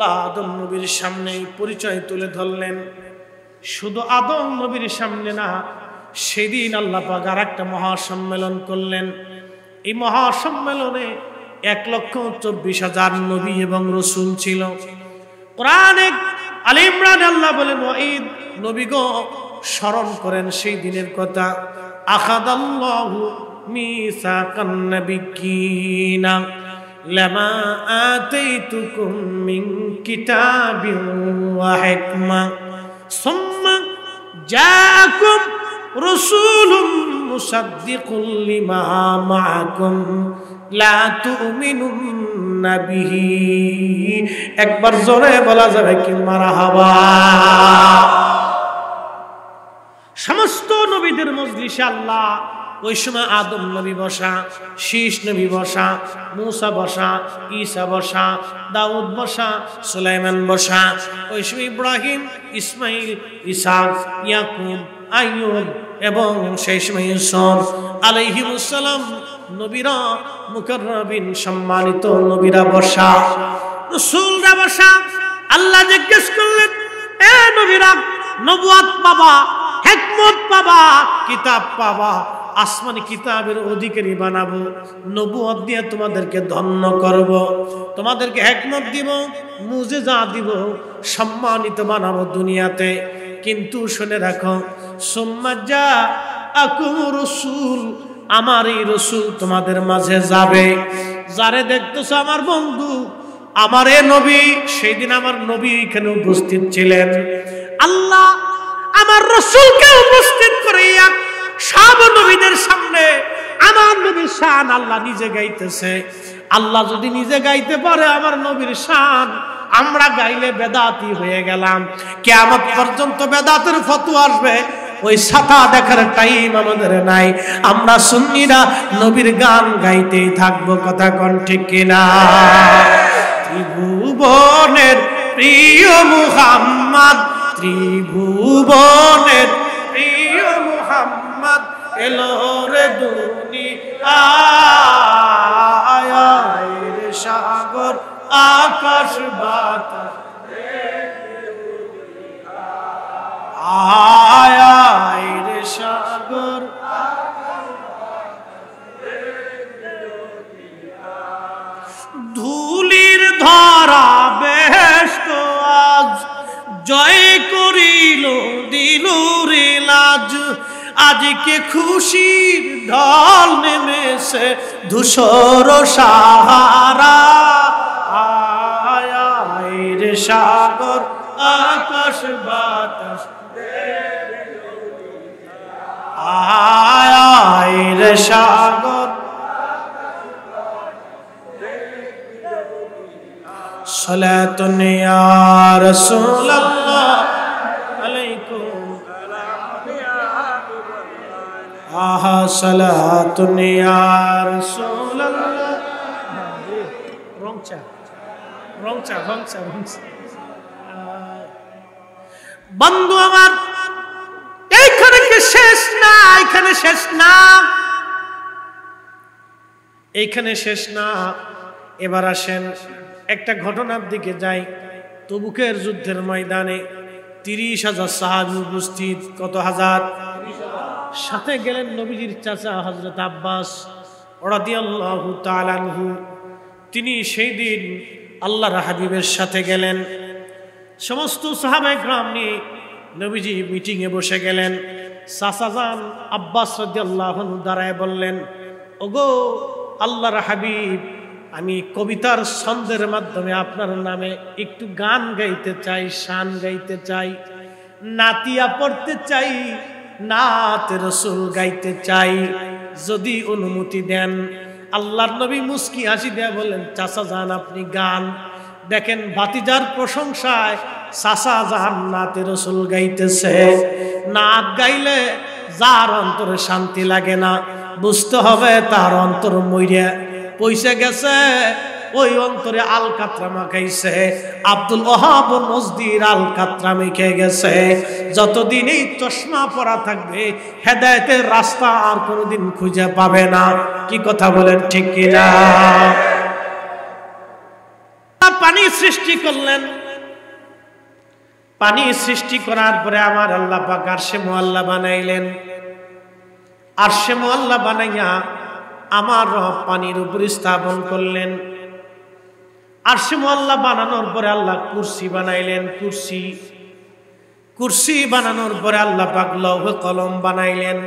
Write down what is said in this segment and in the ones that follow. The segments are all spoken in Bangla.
আল্লাহ আদম নবীর সামনে পরিচয় তুলে ধরলেন। শুধু আদম নবীর সামনে না, সেদিন আল্লাহ পাক আরেকটা মহাসম্মেলন করলেন। এই মহাসম্মেলনে 1,24,000 নবী এবং রাসূল ছিল। কোরআনে আলে ইমরান আল্লাহ বলেন, ওয়াইদ নবীগো স্মরণ করেন সেই দিনের কথা। আখাদাল্লাহু মিসাকান নাবিয়্যিনা লামা আতাইতুকুম মিন কিতাবিন ওয়া হিকমা সুম্মা জাআকুম রাসূলুম মুসাদ্দিকুল লিমা মাআকুম লা তুমিনুন্না বিহি। একবার জোরে বলা যাবে কি মারহাবা। সমস্ত নবীদের মজলিসে আল্লাহ ওই সময় আদম নবী বসা, শীষ নবী বসা, মূসা বসা, ঈসা বসা, দাউদ বসা, সুলাইমান বসা। ওই সময় ইব্রাহিম, ইসমাইল, ইসহাক, ইয়াকুব, আইয়ুব এবং সেই সময় ইউসুফ আলাইহিমুস সালাম নবীরা মুকাররাবিন সম্মানিত নবীরা বসা, রাসূলরা বসা। আল্লাহ জিজ্ঞেস করলেন, এ নবীরা নবুয়ত পাবা, হিকমত পাবা, কিতাব পাবা, আসমানি কিতাবের অধিকারী বানাবো, নবুয়ত দিয়ে তোমাদেরকে ধন্য করব, তোমাদেরকে হিকমত দিব, মুজিজা দিব, সম্মানিত বানাবো দুনিয়াতে। কিন্তু শুনে রাখো, সুম্মা জাআকুম রাসূল, আমার এই রাসূল তোমাদের মাঝে যাবে। যারে দেখতেছো আমার বন্ধু, আমার এ নবী, সেই দিন আমার নবী এখানে উপস্থিত ছিলেন। আল্লাহ আমার রাসূলকে উপস্থিত করিয়া সব নবীদের সামনে আমার নবীর শান আল্লাহ নিজে গাইতেছে। আল্লাহ যদি নিজে গাইতে পারে আমার নবীর শান, আমরা গাইলে বেদাতি হয়ে গেলাম। কিয়ামত পর্যন্ত বেদাতের ফতোয়া আসবে, ওই ছাতা দেখার টাইম আমাদের নাই। আমরা সুন্নিরা নবীর গান গাইতেই থাকবো, কথা কোন ঠিক কিনা? ত্রিভুবনের প্রিয় মুহাম্মদ, ত্রিভুবনের প্রিয় মুহাম্মদ এলো রে দুনিয়ায় রে সাগর আকাশ বাতাস আয় রে সাগর। ধুলির ধরা বেহেশত আজ জয় করিল দিল রে লাজ। আজকে খুশির ঢল নেমেছে ধূসর সাহারা, আয় রে সাগর আকাশ বাতাস আয় রে সাগর। সালাতুন ইয়া রাসূলুল্লাহ আলাইকুম আহা সালাতুন ইয়া রাসূলুল্লাহ। রংচা রংচা রংচা রংচা। বন্ধু আমার, এইখানে কি শেষ না? এইখানে শেষ না, এইখানে শেষ না। এবার আসেন একটা ঘটনার দিকে যাই। তবুকের যুদ্ধের ময়দানে 30,000 সাহাবী উপস্থিত। কত হাজার? সাথে গেলেন নবীজির চাচা হযরত আব্বাস রাদিয়াল্লাহু তাআলা আনহু। তিনি সেই দিন আল্লাহর হাবিবের সাথে গেলেন। সমস্ত সাহাবায়ে কেরাম নিয়ে নবীজি মিটিংয়ে বসে গেলেন। চাচা যান আব্বাস রাদিয়াল্লাহু আনহু দাঁড়ায় বললেন, ওগো আল্লাহর হাবিব, আমি কবিতার ছন্দের মাধ্যমে আপনার নামে একটু গান গাইতে চাই, শান গাইতে চাই, নাতিয়া পড়তে চাই, নাতে রাসূল গাইতে চাই, যদি অনুমতি দেন। আল্লাহর নবী মুস্কি হাসি দেয়া বললেন, চাচা যান আপনি গান। দেখেন ভাতিজার প্রশংসায় চাচা যান নাতে রাসূল গাইতেছে। নাত গাইলে যার অন্তরে শান্তি লাগে না, বুঝতে হবে তার অন্তর মইরা পয়সা গেছে, ওই অন্তরে আল কাতরা মাখাইছে। আব্দুল ওয়াহাব নজদির আল কাতরা মেখে গেছে। যতদিন এই চশমা পরা থাকবে, হেদায়েতের রাস্তা আর কোনোদিন খুঁজে পাবে না। কি কথা বলেন ঠিক কিনা? পানি সৃষ্টি করলেন। পানি সৃষ্টি করার পরে আমার আল্লাহ পাক আরশে মুআল্লা বানাইলেন। আরশে মুআল্লা বানাইয়া আমার রব পানির উপর স্থাপন করলেন। আরশে মুআল্লা বানানোর পরে আল্লাহ কুরসি বানাইলেন। কুরসি বানানোর পরে আল্লাহ পাক লৌহ কলম বানাইলেন।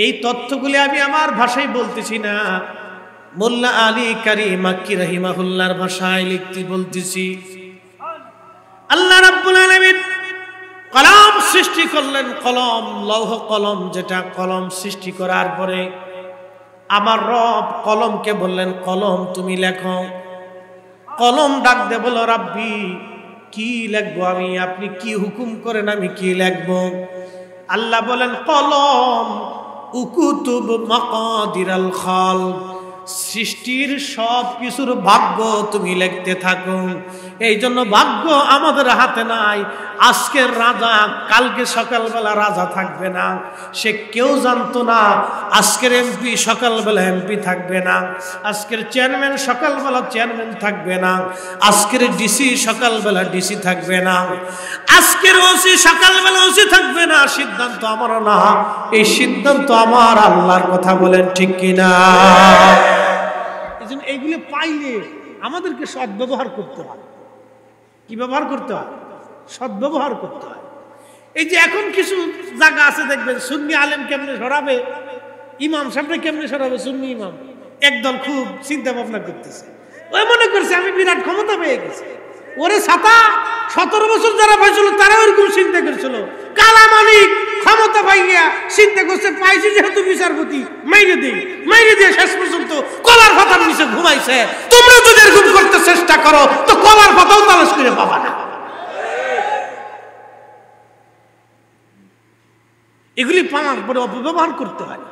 এই তথ্যগুলি আমি আমার ভাষায় বলতেছি না, মোল্লা আলী কারি মাক্কি রাহিমাহুল্লাহর ভাষায় বলতেছি। আল্লাহ রাব্বুল আলামিন কলম সৃষ্টি করলেন। কলম, লৌহ কলম, যেটা কলম সৃষ্টি করার পরে আমার রব কলমকে বললেন, কলম তুমি লেখো। কলম ডাক দে বলল, রাব্বি কি লিখবো আমি? আপনি কি হুকুম করেন আমি কি লিখবো? আল্লাহ বলেন, কলম উকুতুব মাকাদিরাল খালক, সৃষ্টির সব কিছুর ভাগ্য তুমি লিখতে থাকো। এই জন্য ভাগ্য আমাদের হাতে নাই। আজকের রাজা কালকে সকালবেলা রাজা থাকবে না, সে কেউ জানতো না। আজকের এমপি সকালবেলা এমপি থাকবে না, আজকের চেয়ারম্যান সকালবেলা চেয়ারম্যান থাকবে না, আজকের ডিসি সকালবেলা ডিসি থাকবে না, আজকের ওসি সকালবেলা ওসি থাকবে না। সিদ্ধান্ত আমার না, এই সিদ্ধান্ত আমার আল্লাহর। কথা বলেন ঠিক কিনা? এই জন্য এইগুলো পাইলে আমাদেরকে সদ্ব্যবহার করতে হয়। কি ব্যবহার করতে হয়? সদ্ব্যবহার করতে হয়। এই যে এখন কিছু জায়গা আছে দেখবেন, সুন্নি আলেম কেমনে সরাবে, ইমাম সাহেবরা কেমনে সরাবে, সুন্নি ইমাম একদল খুব চিন্তা ভাবনা করতেছে। ওই মনে করছে আমি বিরাট ক্ষমতা পেয়ে গেছি। ওরে ছাতা 17 বছর যারা পাইছিল তারা ওরকম চিন্তা করছিল। কালা মালিক ক্ষমতা পাইয়া চিন্তা করছে, পাইছি যেহেতু বিচারপতি মাইরে দিয়ে শেষ পর্যন্ত কলার পাতার নিচে ঘুমাইছে। তোমরা যদি এরকম করতে চেষ্টা করো তো কলার পাতাও তালাশ করে পাবা না। এগুলি পাওয়ার পরে অপব্যবহার করতে হয়।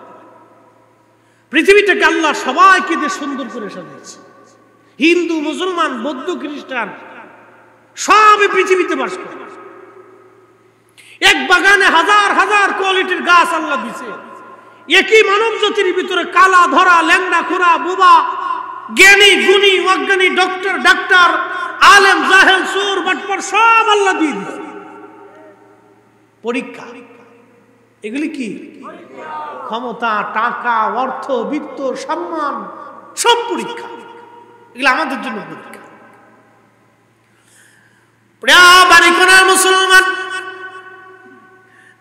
পৃথিবীটাকে আল্লাহ সবাইকে দিয়ে সুন্দর করে সাজিয়েছে। হিন্দু, মুসলমান, বৌদ্ধ, খ্রিস্টান সবই পৃথিবীতে বাস করে। এক বাগানে হাজার হাজার কোয়ালিটির গাছ আল্লাহ দিছে। একই মানব জাতির ভিতরে কালা, ধরা, ল্যাংড়া, খোরা, বোবা, জ্ঞানী, গুণী, অজ্ঞানী, ডাক্তার, আলেম, জাহেল, চোর, বাটপার সব আল্লাহ দিয়ে দিছে। পরীক্ষা। এগুলি কি? ক্ষমতা, টাকা, অর্থ, বিত্ত, সম্মান, সব পরীক্ষা। এগুলো আমাদের জন্য পরীক্ষা। মুসলমান,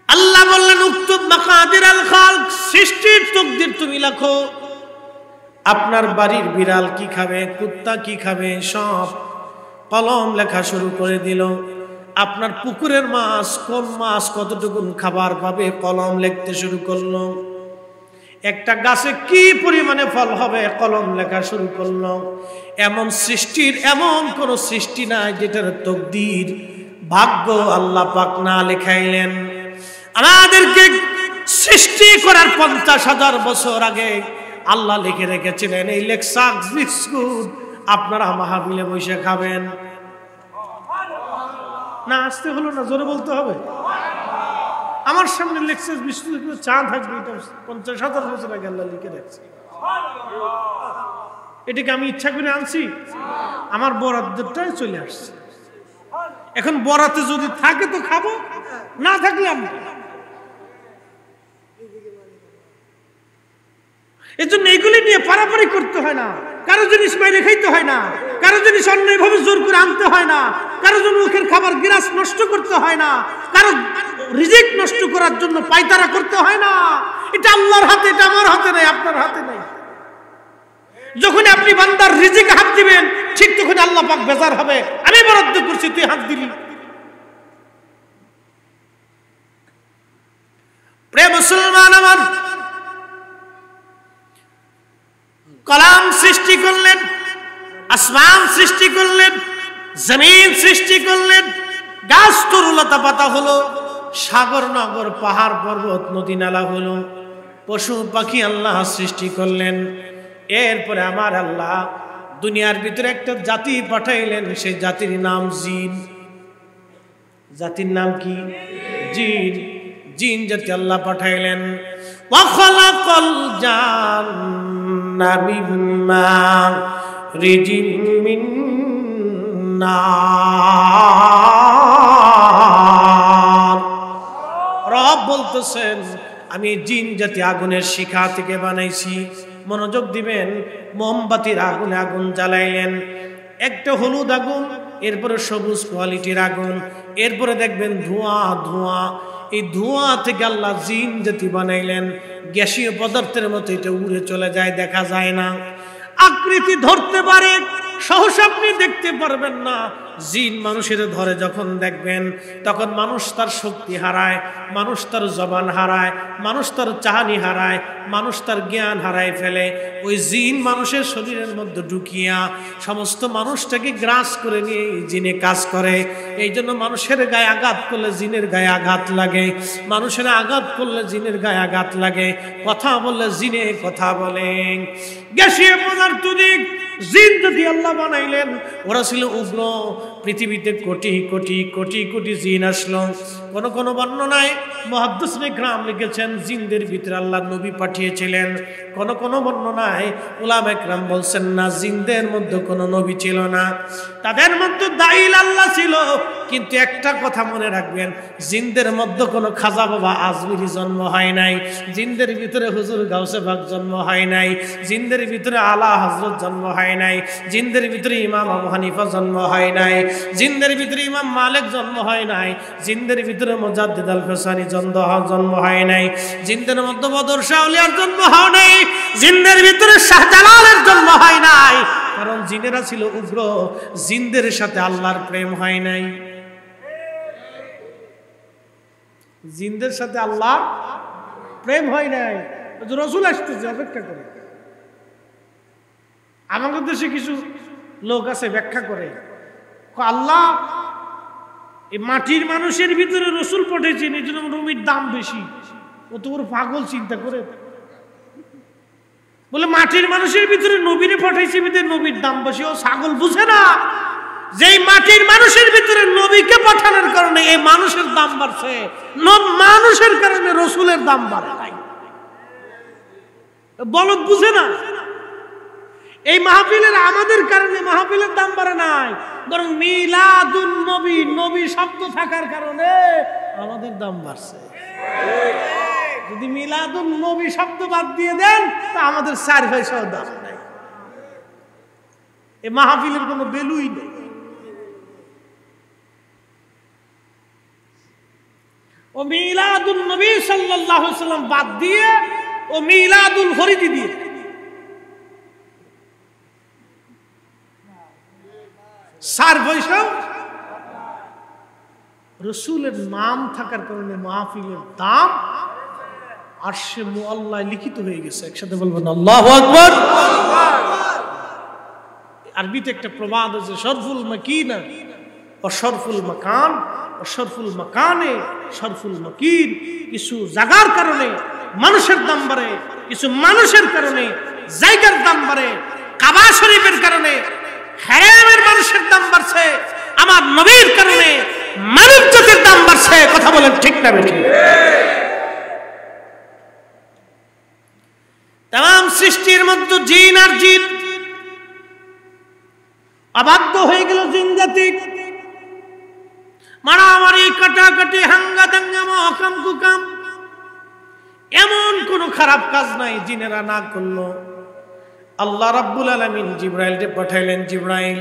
আল্লাহ বললেন, উক্তুব মাকাদিরাল খালক, সৃষ্টির তাকদীর তুমি লেখো। আপনার বাড়ির বিড়াল কি খাবে, কুত্তা কি খাবে, সব কলম লেখা শুরু করে দিল। আপনার পুকুরের মাছ, কোন মাছ কতটুকুন খাবার পাবে, কলম লিখতে শুরু করলো। একটা গাছে কি পরিমাণে ফল হবে, কলম লেখা শুরু করলো। এমন সৃষ্টির এমন কোন সৃষ্টি নাই যেটার তাকদীর, ভাগ্য আল্লাহ পাক না লেখাইলেন। আমাদেরকে সৃষ্টি করার 50,000 বছর আগে আল্লাহ লিখে রেখেছিলেন, এই লেক্সাস বিস্কুট আপনারা মাহফিলে বসে খাবেন। না আসতে হলো না, জোরে বলতে হবে। আমার সামনে লেক্সাস বিস্কুট চা থাকবে, এটা 50,000 বছর আগে আল্লাহ লিখে রাখছে। এটাকে আমি ইচ্ছা করে আনছি? আমার বরাদ্দটাই চলে আসছে। এখন বরাতে যদি থাকে তো খাবো, না থাকলে আমি। এই জন্য এইগুলি নিয়ে পারাপারি করতে হয় না, কারো জিনিস বাইরে খাইতে হয় না, কারো জিনিস অন্যায়ভাবে জোর করে আনতে হয় না, কারো জন্য মুখের খাবার গ্লাস নষ্ট করতে হয় না, কারো রিজিক নষ্ট করার জন্য পায়তারা করতে হয় না। এটা আল্লাহর হাতে, এটা আমার হাতে নেই, আপনার হাতে নেই। যখন আপনি বান্দার রিজিকে হাত দিবেন, ঠিক তখন আল্লাহ পাক বেজার হবে, আমি বরাদ্দ করছি তুই হাত দিলি। প্রিয় মুসলমান আমার, কলাম সৃষ্টি করলেন, আসমান সৃষ্টি করলেন, জমিন সৃষ্টি করলেন, গাছ তরুলতা পাতা হলো, সাগর নগর পাহাড় পর্বত নদী নালা হলো, পশু পাখি আল্লাহ সৃষ্টি করলেন। এরপরে আমার আল্লাহ দুনিয়ার ভিতরে একটা জাতি পাঠাইলেন, সেই জাতির নাম জিন। জাতির নাম কি? জিন। জিন জাতি আল্লাহ পাঠাইলেন। ওয়া খালাকাল জান্না মিন মারিজিন মিন নার। রব বলতেছেন আমি জিন জাতি আগুনের শিখা থেকে বানাইছি। মনোযোগ দিবেন, মোমবাতির আগুনে আগুন জ্বালাইলেন, একটা হলুদ আগুন, এরপরে সবুজ কোয়ালিটির আগুন, এরপরে দেখবেন ধোঁয়া ধোঁয়া। এই ধোঁয়া থেকে আল্লাহ জিন জাতি বানাইলেন, গ্যাসীয় পদার্থের মতো এটা উড়ে চলে যায়, দেখা যায় না, আকৃতি ধরতে পারে, সহসা আপনি দেখতে পারবেন না। জিন মানুষের ধরে যখন দেখবেন, তখন মানুষ তার শক্তি হারায়, মানুষ তার জবান হারায়, মানুষ তার চাহানি হারায়, মানুষ তার জ্ঞান হারায় ফেলে। ওই জিন মানুষের শরীরের মধ্যে ঢুকিয়া সমস্ত মানুষটাকে গ্রাস করে নিয়ে জিনে কাজ করে। এই জন্য মানুষের গায়ে আঘাত করলে জিনের গায়ে আঘাত লাগে, মানুষের আঘাত করলে জিনের গায়ে আঘাত লাগে, কথা বললে জিনে কথা বলেন। গ্যাসীয় পদার্থ দিক জিন যদি আল্লাহ বানাইলেন, ওরা ছিল উগ্র। পৃথিবীতে কোটি কোটি কোটি কোটি জিন আসলো। কোন কোন বর্ণনায় মুহাদ্দিসিন ইকরাম লিখেছেন জিনদের ভিতরে আল্লাহ নবী পাঠিয়েছিলেন। কোন কোন বর্ণনায় উলামা ইকরাম বলছেন না, জিনদের মধ্যে কোনো নবী ছিল না, তাদের মধ্যে দাইল আল্লাহ ছিল। কিন্তু একটা কথা মনে রাখবেন, জিনদের মধ্যে কোনো খাজা বাবা আজমিরি জন্ম হয় নাই, জিনদের ভিতরে হুজুর গাউসে পাক জন্ম হয় নাই, জিনদের ভিতরে আলা হযরত জন্ম হয় নাই, জিনদের ভিতরে ইমাম আবু হানিফা জন্ম হয় নাই, জিনদের ভিতরে ইমাম মালিক জন্ম হয় নাই, জিনদের ভিতরে মুজাদ্দিদ আল ফিসানি জন্ম হয় নাই, জিনদের মধ্যে বদর শাহ আউলিয়ার জন্ম হয় নাই, জিনদের ভিতরে শাহজালালের জন্ম হয় নাই। কারণ জিনেরা ছিল উগ্র, জিনদের সাথে আল্লাহর প্রেম হয় নাই, জিনদের সাথে আল্লাহ প্রেম হয় নাই। রাসূল আসতেছে, অপেক্ষা করে। আমাদের দেশে কিছু লোক আছে ব্যাখ্যা করে, আল্লাহ এই মাটির মানুষের ভিতরে রসুল পাঠিয়েছেন, এই জন্য নবীর দাম বেশি। ও তো ওর পাগল চিন্তা করে বলে মাটির মানুষের ভিতরে নবীরে পাঠাইছে ভিতরে নবীর দাম বেশি। ও ছাগল বুঝে না যেই মাটির মানুষের ভিতরে নবীকে পাঠানোর কারণে এই মানুষের দাম বাড়ছে, মানুষের কারণে রসুলের দাম বাড়ে নাই। বলদ বুঝে না। এই মাহফিলের আমাদের কারণে মাহফিলের দাম বাড়ে নাই, বরং মিলাদুন নবী, নবী শব্দ থাকার কারণে আমাদের দাম বাড়ছে। যদি মিলাদুন নবী শব্দ বাদ দিয়ে দেন তা আমাদের 4 পয়সাও দাম নাই। এই মাহফিলের কোনো ভ্যালুই নেই। ও মিলাদুন নবী সাল্লাল্লাহু আলাইহি ওয়াসাল্লাম বাদ দিয়ে ও মিলাদুল ফরিদি দিয়ে 4 পয়সা। রসুলের নাম থাকার কারণে মাহফিলের দাম আরশে মুআল্লায় লিখিত হয়ে গেছে। একসাথে বলবেন আল্লাহু আকবার। আরবিতে একটা প্রবাদ আছে, শরফুল মাকিনা ও শরফুল মাকান ও শরফুল মাকানে শরফুল মাকিন। কিছু জায়গার কারণে মানুষের দাম বাড়ে, কিছু মানুষের কারণে জায়গার দাম বাড়ে। কাবা শরীফের কারণে হারামের মানুষের দাম বাড়ছে, আমার নবীর কারণে মানব জাতির দাম বাড়ছে। কথা বলেন ঠিক না বেঠিক? তাম সৃষ্টির মধ্যে জিন আর জিন অবাধ্য হয়ে গেল। জিন জাতি মারামারি, কাটাকাটি, হাঙ্গা দাঙ্গা, মহকাম কুকাম, এমন কোন খারাপ কাজ নাই জিনেরা না করলো। আল্লাহ রাব্বুল আলামিন জিবরাইলকে পাঠাইলেন, জিবরাইল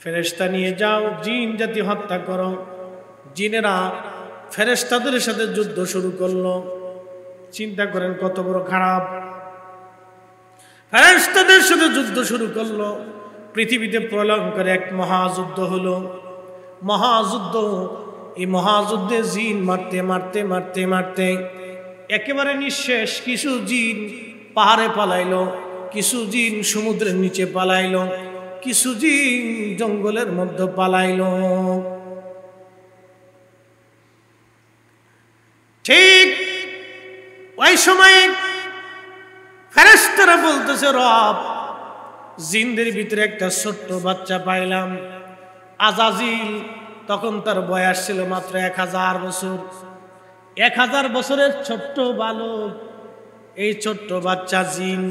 ফেরেশতা নিয়ে যাও, জিন জাতি হত্যা করো। জিনেরা ফেরেশতাদের সাথে যুদ্ধ শুরু করলো। চিন্তা করেন কত বড় খারাপ। ফেরেশতাদের সাথে যুদ্ধ শুরু করলো। পৃথিবীতে প্রলয়ঙ্কর এক মহাযুদ্ধ হলো। মহাযুদ্ধ, এই মহাযুদ্ধে জিন মারতে মারতে মারতে মারতে একেবারে নিঃশেষ। কিছু জিন পাহাড়ে পালাইলো, কিছু জিন সমুদ্রের নিচে পালাইলো, কিছু জিন জঙ্গলের মধ্যে পালাইলো। ঠিক ওই সময় ফেরেশতারা বলতেছে, রব জিনদের ভিতরে একটা ছোট্ট বাচ্চা পাইলাম, আজাজিল। তখন তার বয়স ছিল মাত্র 1000 বছর। 1000 বছরের ছোট্ট বালক, এই ছোট্ট বাচ্চা জিন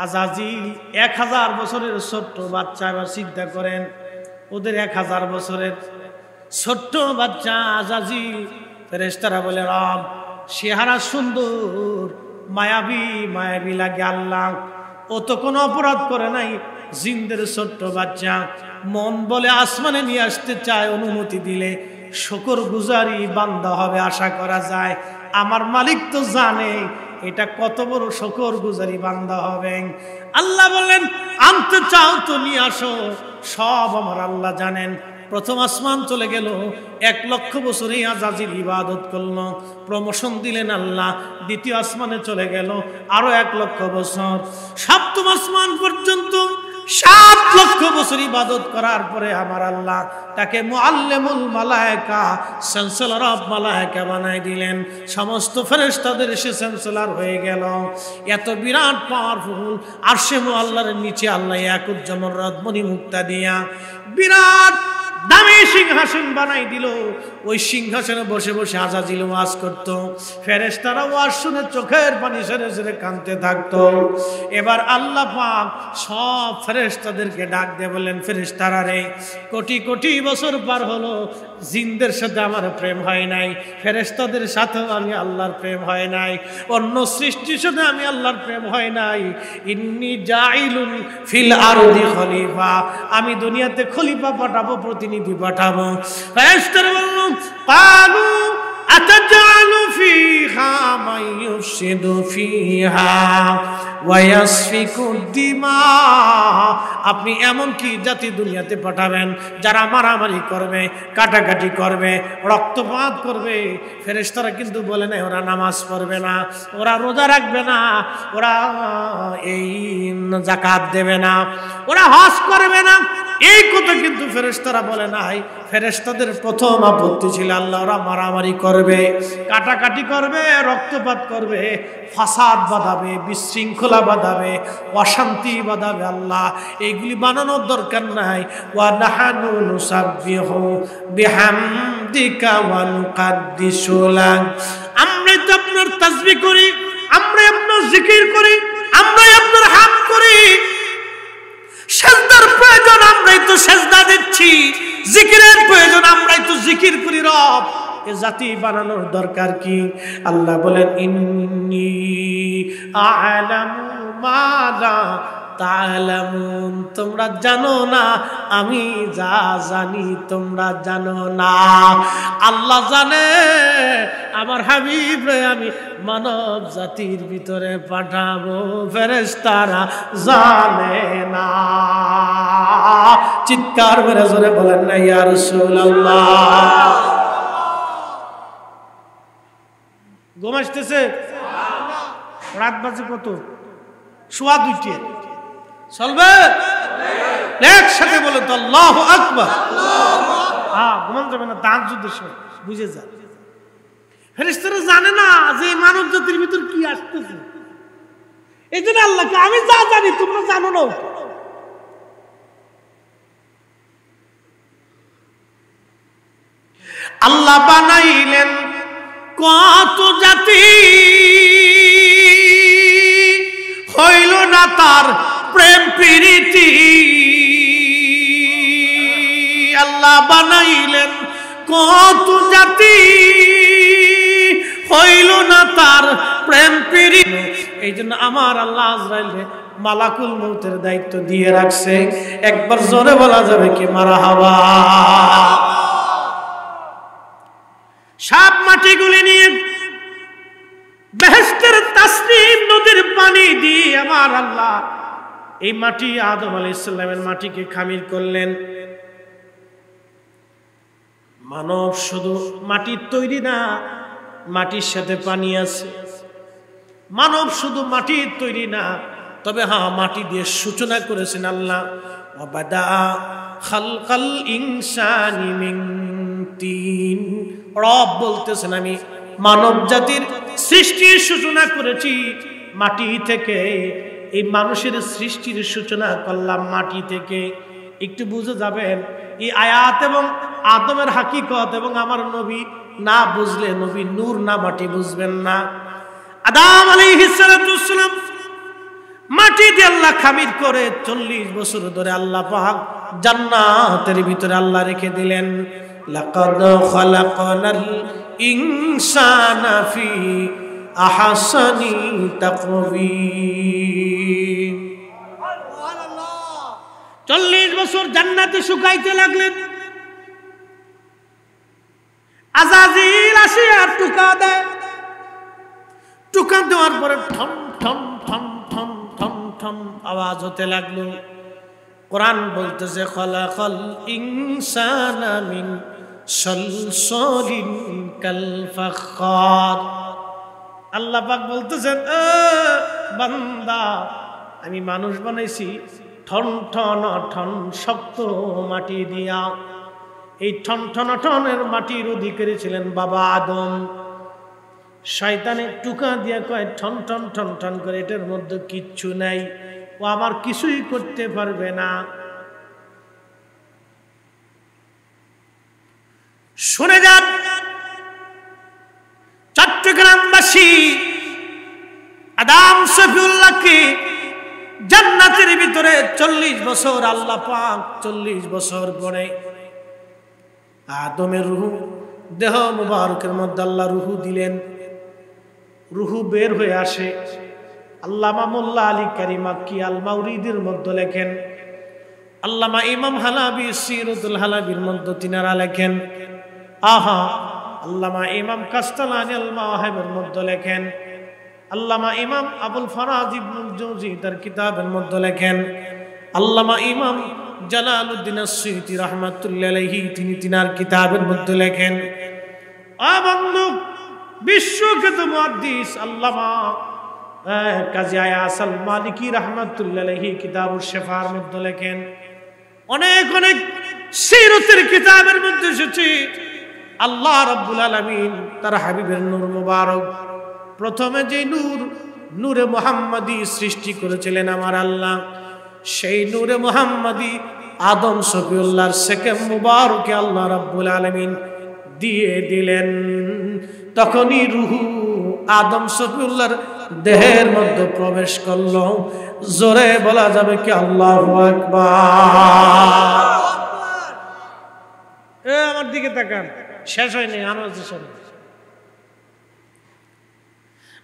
আজাজিল 1000 বছরের ছোট্ট বাচ্চা। এবার চিন্তা করেন ওদের 1000 বছরের ছোট্ট বাচ্চা আজাজিল। ফেরেশতারা বলে রব চেহারা সুন্দর, মায়াবী মায়াবী লাগে আল্লাহ, ও তো কোনো অপরাধ করে নাই, জিনদের ছোট্ট বাচ্চা। মন বলে আসমানে নিয়ে আসতে চায়, অনুমতি দিলে শুকর গুজারি বান্দা হবে আশা করা যায়। আমার মালিক তো জানে এটা কত বড় শুকর গুজারি বান্দা হবে। আল্লাহ বললেন আনতে চাও তো নিয়ে আসো। সব আমার আল্লাহ জানেন। প্রথম আসমান চলে গেল, 1 লক্ষ বছর এই আজাজিল ইবাদত করলো, প্রমোশন দিলেন আল্লাহ। দ্বিতীয় আসমানে চলে গেল, আরো 1 লক্ষ বছর। সপ্তম আসমান পর্যন্ত 7 লক্ষ বছর ইবাদত করার পরে আমার আল্লাহ তাকে মুআল্লিমুল মালায়েকা, চ্যান্সেলর অফ মালায়েকা বানাই দিলেন। সমস্ত ফেরেশতাদের সে চ্যান্সেলর হয়ে গেল। এত বিরাট পাওয়ারফুল আরশে মুআল্লার নিচে আল্লাহ ইয়াকুজ্জামর রদমনি মুক্তা দিয়া বিরাট দামি সিংহাসন বানাই দিল। ওই সিংহাসনে বসে বসে আজাজিল ওয়াজ করত। ফেরেশতারা ওয়াজ শুনে চোখের পানি ছেড়ে ছেড়ে কাঁদতে থাকতো। এবার আল্লাহ পাক সব ফেরেশতাদেরকে ডাক দিয়ে বললেন ফেরেশতারা রে, কোটি কোটি বছর পার হলো, জিনদের সাথে আমার প্রেম হয় নাই, ফেরেশতাদের সাথে আমি আল্লাহর প্রেম হয় নাই, অন্য সৃষ্টির সাথে আমি আল্লাহর প্রেম হয় নাই। ইন্নী জাইলুন ফিল আরদি খলিফা, আমি দুনিয়াতে খলিফা পাঠাবো, প্রতিনিধি পাঠাবো। ফেরেশতারা বলল ক্বালু আতাজালু ফিহা মান ইউফসিদু ফিহা ওয়া ইয়াসফিকু দিমা, আপনি এমন কি জাতি দুনিয়াতে পাঠাবেন যারা মারামারি করবে, কাটাকাটি করবে, রক্তপাত করবে? ফেরেশতারা কিন্তু বলে না ওরা নামাজ পড়বে না, ওরা রোজা রাখবে না, ওরা এই যাকাত দেবে না, ওরা হজ করবে না, এই কথা কিন্তু ফেরেশতারা বলে নাই। ফেরেশতাদের প্রথম আপত্তি ছিল আল্লাহ ওরা মারামারি করবে, কাটাকাটি করবে, রক্তপাত করবে, ফাসাদ বাঁধাবে, বিশৃঙ্খলা বাঁধাবে, অশান্তি বাঁধাবে। আল্লাহ এইগুলি বানানোর দরকার নাই। ওয়া নাহানু নুসাব্বিহু বিহামদিকা ওয়া নুকাদ্দিসু লাক, আমরাই তো আপনার তাসবিহ করি, আমরাই আপনার জিকির করি, আমরাই আপনার হামদ করি। সেজদার প্রয়োজন আমরাই তো সেজদা দিচ্ছি, জিকিরের প্রয়োজন আমরাই তো জিকির করি। রব এ জাতি বানানোর দরকার কি? আল্লাহ বলেন ইন্নী আ'লামু মা লা তা'লামুন, তোমরা জানো না আমি যা জানি তোমরা জানো না। আল্লাহ জানে আমার হাবিব রে আমি মানব জাতির ভিতরে পাঠাবো, ফেরেশতারা জানে না। চিৎকার করে জোরে বলেন না ইয়া রাসূলুল্লাহ। ঘুম আসতেছে? রাত বাজে কত? 2:15 চলবে? একসাথে বলে তো আল্লাহু আকবার। হ্যাঁ, ঘুমান যাবে না, দাঁত যুদ্ধের সময় বুঝে যা। ফেরেশতারা জানে না যে মানব জাতির ভিতর কি আসতেছে। এই জন্য আল্লাহকে আমি যা জানি তোমরা জানো না। আল্লাহ বানাইলেন কত জাতি, হইল না তার প্রেম প্রীতি। আল্লাহ বানাইলেন কত জাতি, হইল না তার প্রেম প্রীতি। এই জন্য আমার আল্লাহ আজরাইলকে মালাকুল মউতের দায়িত্ব দিয়ে রাখছে। একবার জোরে বলা যাবে কি মারহাবা। সব মাটিগুলি নিয়ে বেহেশতের তাসনিম নদীর পানি দিয়ে আমার আল্লাহ এই মাটি আদম আলাইহিস সালামের মাটিকে খামির করলেন। মানব শুধু মাটির তৈরি না, মাটির সাথে পানি আছে। মানব শুধু মাটির তৈরি না, তবে হ্যাঁ মাটি দিয়ে সূচনা করেছেন আল্লাহ। ওয়াবাদা খালকাল ইনসানি মিন তিন, রব বলতেছেন আমি মানব জাতির সৃষ্টির সূচনা করেছি মাটি থেকে। এই মানুষের সৃষ্টির সূচনা করলাম মাটি থেকে। একটু বুঝে যাবেন এই আয়াত এবং আদমের হাকিকত এবং আমার নবী না বুঝলে নবী নূর না মাটি বুঝবেন না। আদম আলাইহিস সালাম মাটি দিয়ে আল্লাহ খামির করে 40 বছর ধরে আল্লাহ পাক জান্নাতের ভিতরে আল্লাহ রেখে দিলেন। লাকাদ খালাকনাল ইনসানা ফি আহসানি তাকওয়িম। 40 বছর জান্নাতে শুকাইতে লাগলেন। আজাজিল আসিয়া টুকা দেয়, টুকা দেওয়ার পরে ঠন ঠন ঠন ঠন ঠন ঠন আওয়াজ হতে লাগলো। কোরআন বলতেছে খলাকাল ইনসানা মিন সালসালিন কাল ফাখার। আল্লাহ পাক বলতেছেন, বান্দা আমি মানুষ বানাইছি ঠন ঠন ঠন শক্ত মাটি দিয়া। এই ঠন ঠন ঠনের মাটির অধিকারী ছিলেন বাবা আদম। শয়তানের টুকা দিয়া কয় ঠন ঠন ঠন ঠন করে, এটার মধ্যে কিচ্ছু নাই, ও আমার কিছুই করতে পারবে না। শুনে যান, চট্টগ্রামবাসী আদম শফিউল্লাহকে জান্নাতের ভিতরে 40 বছর আল্লাহ পাক 40 বছর পরে আদমের রূহ দেহ মুবারকের মধ্যে আল্লাহ রূহ দিলেন। রূহ বের হয়ে আসে। আল্লামা মোল্লা আলী কারি মাক্কি আল মাউরিদের মধ্যে লেখেন, আল্লামা ইমাম হালাবি সিরাতুল হালাবির মধ্যে তিনারা লেখেন, আহা আল্লামা ইমাম কাস্তালানি আল মাওয়াহিবের মধ্যে লেখেন, আল্লামা ইমাম আবুল ফারাজ ইবনুল জাওজি তার কিতাবের মধ্যে লেখেন, আল্লামা ইমাম জালালউদ্দিন আস-সুয়ুতি রাহমাতুল্লাহি আলাইহি তিনি তিনার কিতাবের মধ্যে লেখেন। বন্ধু, বিশ্বখ্যাত মুহাদ্দিস আল্লামা কাজী আয়াস আল মালিকি রাহমাতুল্লাহি আলাইহি কিতাবুশ শিফার মধ্যে লেখেন। অনেক অনেক সিরাতের কিতাবের মধ্যে এসেছে আল্লাহ রাব্বুল আলামিন তার হাবিবের নূর মুবারক প্রথমে যে নূরে মুহাম্মাদি সৃষ্টি করেছিলেন আমার আল্লাহ, সেই নূরে মুহাম্মাদি আদম শফিউল্লাহর সেকেম মুবারকে আল্লাহ রাব্বুল আলামিন দিয়ে দিলেন। তখনই রূহ আদম শফিউল্লাহর দেহের মধ্যে প্রবেশ করলো। জোরে বলা যাবে কি আল্লাহু আকবার। আমার দিকে তাকান, শেষ হয়নি আমার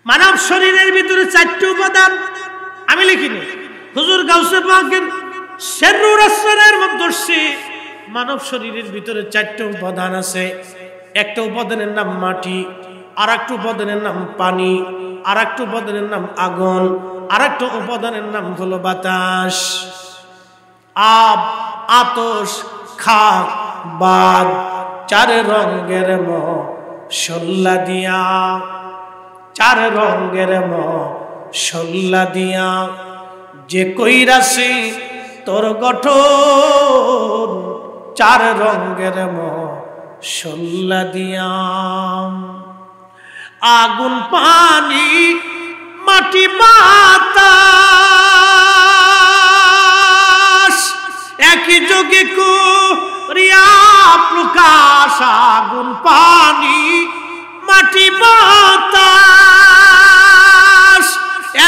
মানব শরীরের ভিতরে 4টি উপাদান আমি লিখিনি, হুজুর গাউসে পাকের সিররুল আসরারের মধ্যে মানব শরীরের ভিতরে 4টি উপাদান আছে। একটা উপাদানের নাম মাটি, আর একটা উপাদানের নাম পানি, আর একটা উপাদানের নাম আগুন, আর একটা উপাদানের নাম হলো বাতাস। আব, আতশ, খাক, বাদ, 4 রঙের মশলা দিয়া, 4 রঙের মশলা দিয়া যে কইরাছে তোর গঠন, 4 রঙের মশলা দিয়া। আগুন, পানি, মাটি, বাতাস একই যোগে করিয়া প্রকাশ। আগুন, পানি, মাটি, বাতাস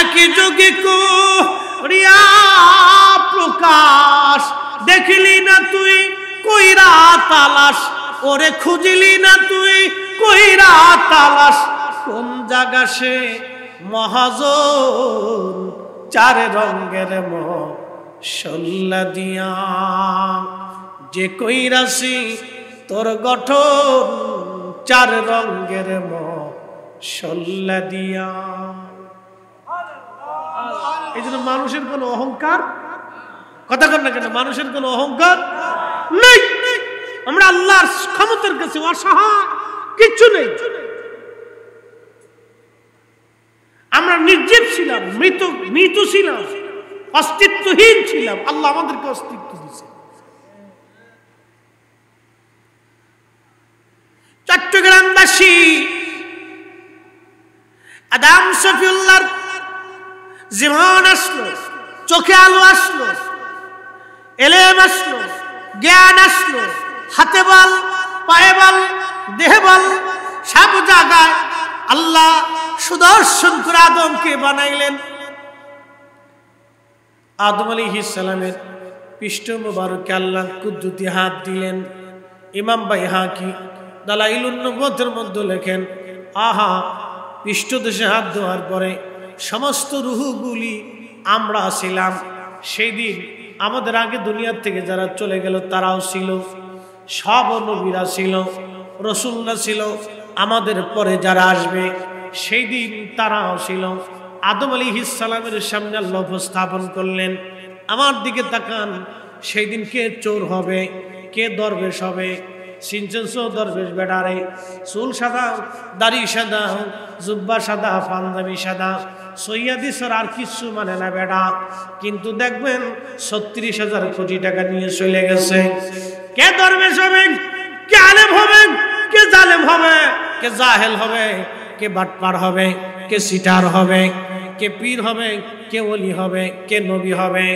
একই যোগে করিয়া প্রকাশ। দেখিলি না তুই কইরা তালাশ, ওরে খুঁজিলি না তুই কইরা তালাশ, কোন জায়গা সে মহাজন, 4 রঙের মশলা দিয়া যে কইরাছি তোর গঠন, 4 রঙের মশলা দিয়া। এই জন্য মানুষের কোনো অহংকার, কথা কর না কেন, মানুষের কোনো অহংকার নেই। আমরা আল্লাহর ক্ষমতার কাছে অসহায়, কিচ্ছু নেই। আমরা নির্জীব ছিলাম, মৃত ছিলাম, অস্তিত্বহীন ছিলাম, আল্লাহ আমাদেরকে অস্তিত্ব দিয়েছে। চট্টগ্রামবাসী আদম শফিউল্লাহর জীবন আসলো, চোখে আলো আসলো, এলেম আসলো, জ্ঞান আসলো, হাতে বল, পায়ে বল, দেহে বল, সব জায়গায় আল্লাহ সুদর্শন করে আদমকে বানাইলেন। আদম আলাইহিস সালামের পৃষ্ঠ মুবারকে আল্লাহ কুদরতি হাত দিলেন। ইমাম বাইহাকি দালাইলুন নবুওয়াতের মধ্যে লেখেন, আহা, পৃষ্ঠদেশে হাত দেওয়ার পরে সমস্ত রুহগুলি আমরা ছিলাম। সেই দিন আমাদের আগে দুনিয়ার থেকে যারা চলে গেল তারাও ছিল, সব নবীরা ছিল, রসুলরা ছিল, আমাদের পরে যারা আসবে সেই দিন তারাও ছিল। আদম আলাইহিস সালামের সামনে আল্লাহ উপস্থাপন করলেন, আমার দিকে তাকান, সেই দিন কে চোর হবে, কে দরবেশ হবে? সিনচেন্সো দরবেশ বেড়ারে, চুল সাদা, দাড়ি সাদা, জুব্বা সাদা, পাঞ্জাবি সাদা, সৈয়াদি সর আর কিছু মানে না বেড়া। কিন্তু দেখবেন ৩৬,০০০ কোটি টাকা নিয়ে চলে গেছে। কে দরবেশ হবে, কে আলেম হবে, কে জালেম হবে, কে জাহেল হবে, কে বাটপার হবে, কে সিটার হবে, কে পীর হবে, কে ওলি হবে, কে নবী হবে,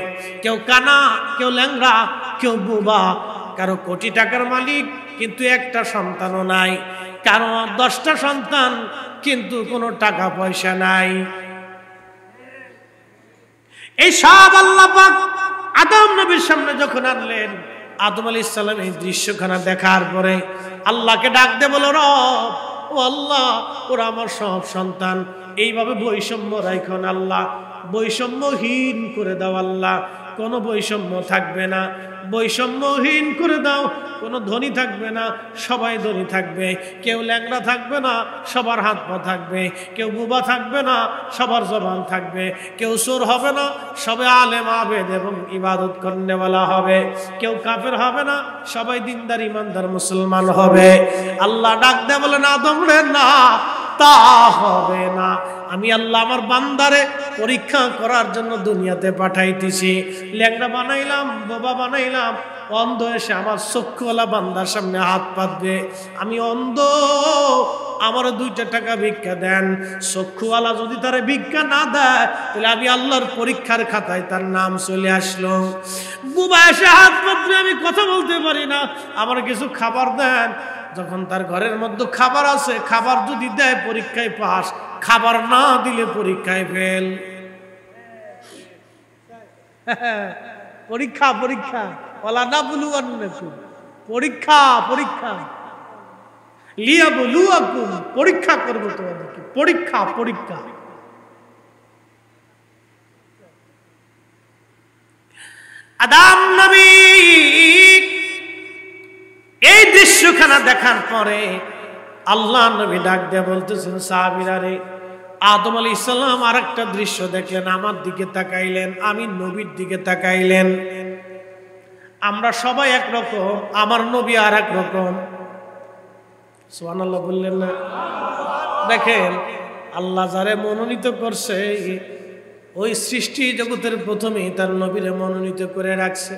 কেউ কানা, কেউ ল্যাংড়া, কেউ বুবা, কারো কোটি টাকার মালিক কিন্তু একটা সন্তানও নাই, কারো 10টা সন্তান কিন্তু কোনো টাকা পয়সা নাই। এই সব আল্লাহ পাক আদম নবীর সামনে যখন আনলেন, আদম আলাইহিস সালাম এই দৃশ্যখানা দেখার পরে আল্লাহকে ডাক দিয়ে বলো, রব ও আল্লাহ, ওরা আমার সব সন্তান, এইভাবে বৈষম্য রাখুন আল্লাহ, বৈষম্যহীন করে দাও আল্লাহ, কোনো বৈষম্য থাকবে না, বৈষম্যহীন করে দাও, কোনো ধনী থাকবে না, সবাই ধনী থাকবে, কেউ ল্যাংড়া থাকবে না, সবার হাত পা থাকবে, কেউ বুবা থাকবে না, সবার জবান থাকবে, কেউ চোর হবে না, সবে আলেম আবেদ এবং ইবাদত করনেওয়ালা হবে, কেউ কাফের হবে না, সবাই দিনদার ইমানদার মুসলমান হবে। আল্লাহ ডাক দেয় বলেন, আদম রে না, তা হবে না। আমি আল্লাহ আমার বান্দারে পরীক্ষা করার জন্য দুনিয়াতে পাঠাইতেছি। ল্যাংড়া বানাইলাম, বোবা বানাইলাম, অন্ধ এসে আমার চক্ষুওয়ালা বান্দার সামনে হাত পাতবে, আমি অন্ধ, আমার 2টা টাকা ভিক্ষা দেন। চক্ষুওয়ালা যদি তারে ভিক্ষা না দেয়, তাহলে আমি আল্লাহর পরীক্ষার খাতায় তার নাম চলে আসলো। বুবা এসে হাত পাতবে, আমি কথা বলতে পারি না, আমার কিছু খাবার দেন। যখন তার ঘরের মধ্যে খাবার আছে, খাবার যদি দেয় পরীক্ষায় পাস, খাবার না দিলে পরীক্ষায় ফেল। পরীক্ষা পরীক্ষা ওয়ালা নাবলুওয়ান্নাকুম, পরীক্ষা পরীক্ষা, লিয়াবলুয়াকুম, পরীক্ষা করব তোমাদেরকে, পরীক্ষা পরীক্ষা। আদম নবী এই দৃশ্যখানা দেখার পরে আল্লাহ নবী ডাক দিয়ে বলতেছেন, সাহাবীরা রে, আদম আলাইহিস সালাম আরেকটা দৃশ্য দেখলেন, আমার দিকে তাকাইলেন, আমি নবীর দিকে তাকাইলেন। আমরা সবাই একরকম, আমার নবী আর এক রকম। সুবহানাল্লাহ বললেন না? দেখেন, আল্লাহ যারে মনোনীত করছে, ওই সৃষ্টি জগতের প্রথমেই তার নবীরে মনোনীত করে রাখছে।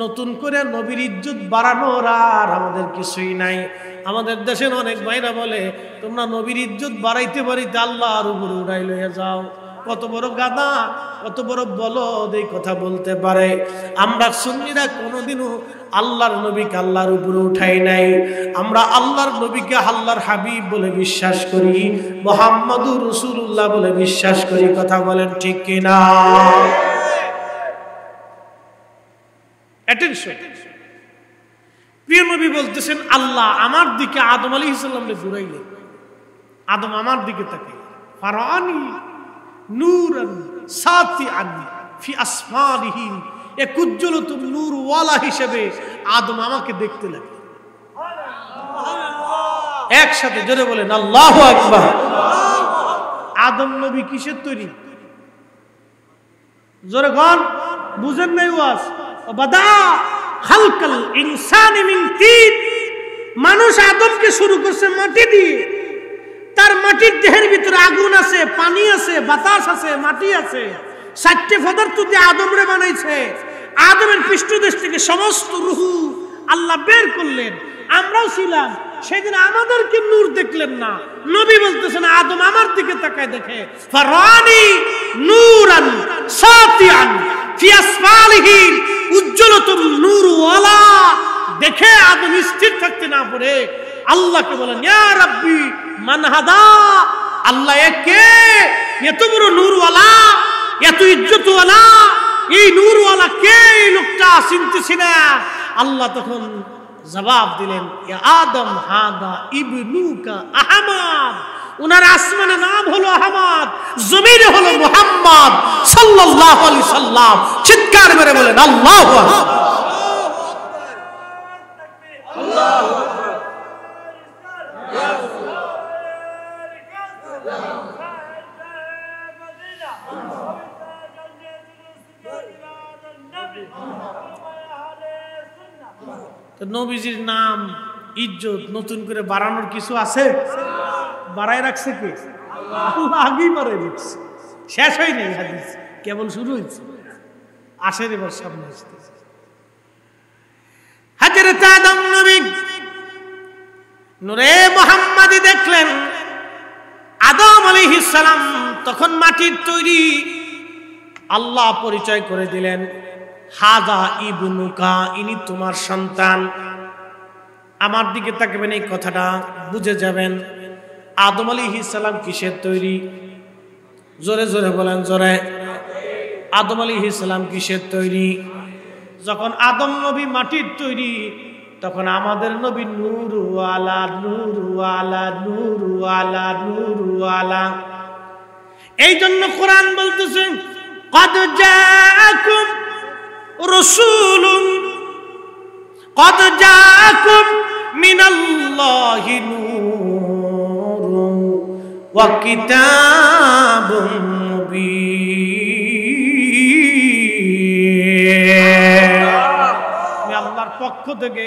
নতুন করে নবীর ইজ্জত বাড়ানোর আর আমাদের কিছুই নাই। আমাদের দেশের অনেক ভাইরা বলে, তোমরা নবীর ইজ্জত বাড়াইতে বাড়িতে আল্লাহর উপরে উড়াই লইয়া যাও। কত বড় গাদা, কত বড় বলদ এই কথা বলতে পারে। আমরা সুন্নিরা কোনোদিনও আল্লাহর নবীকে আল্লাহর উপরে উঠাই নাই। আমরা আল্লাহর নবীকে আল্লাহর হাবিব বলে বিশ্বাস করি, মুহাম্মাদুর রাসূলুল্লাহ বলে বিশ্বাস করি। কথা বলেন ঠিক কিনা? অ্যাটেনশন, প্রিয় নবী বলতেছেন, আল্লাহ আমার দিকে আদম আলাইহিস সালামকে ঘুরাইলেন। আদম আমার দিকে তাকাই, ফারানি নূরান সাতিআন ফি আসফারিহি, এক উজ্জ্বলতম নূর ওয়ালা হিসেবে আদম আমাকে দেখতে লাগলেন। একসাথে জোরে বলেন আল্লাহু আকবার। আদম নবী কিসের তৈরি? জোরে কোন, বুঝেন নাই ওয়াজ? বাদা খালকাল ইনসানি মিন তিন, মানুষ আদমকে শুরু করছে মাটি দিয়ে। তার মাটির দেহের ভিতরে আগুন আছে, পানি আছে, বাতাস আছে, মাটি আছে, 4টে পদার্থ দিয়ে আদমরে বানাইছে। আদমের পৃষ্ঠদেশ থেকে সমস্ত রূহ আল্লাহ বের করলেন। আমরাও ছিলাম, সেদিন আমাদেরকে নূর দেখলেন না। নবী বলতেছেন, আদম আমার দিকে তাকায় দেখে, ফারানি নূরান সাতিআন ফি আসফালিহি, উজ্জ্বলতম নূর ওয়ালা দেখে আদম স্থির থাকতে না পারে আল্লাহকে বলেন, ইয়া রাব্বি মান হাদা, আল্লাহ কে? এত বড় নূর ওয়ালা, এত ইজ্জত ওয়ালা, এই নূরওয়ালা কে? এই লোকটা চিনতেছি না। আল্লাহ তখন জবাব দিলেন, ইয়া আদম হাদা ইবনুকা আহমদ। উনার আসমানে নাম হলো আহমদ, জমিনে হলো মুহাম্মদ সাল্লাল্লাহু আলাইহি সাল্লাম। চিৎকার মেরে বলেন আল্লাহু আকবার। আল্লাহু আকবার। নবীজির নাম ইজ্জত নতুন করে বাড়ানোর কিছু আছে? বাড়ায় রাখছে কে? আল্লাহ আগেই বাড়াই দিচ্ছে। শেষ হয় নাই হাদিস, কেবল শুরু হয়েছে। আসেন এবার সামনে আসতেছে। হযরত আদম নবী নূরে মুহাম্মাদি দেখলেন। আদম আলাইহিস সালাম তখন মাটির তৈরি। আল্লাহ পরিচয় করে দিলেন, হাদা ইবনুকা, ইনি তোমার সন্তান। আমার দিকে তাকাবেন, এই কথাটা বুঝে যাবেন। আদম আলাইহিস সালাম কিসের তৈরি? জোরে জোরে বলেন, জোরে। আদম আলাইহিস সালাম কিসের তৈরি? যখন আদম নবী মাটির তৈরি, তখন আমাদের নবী নূরওয়ালা, নূরওয়ালা, নূরওয়ালা, নূরওয়ালা। এই জন্য কোরআন বলতেছে, قد جاءكم رسول قد جاءكم من الله نور وكتاب مبين। আল্লাহর পক্ষ থেকে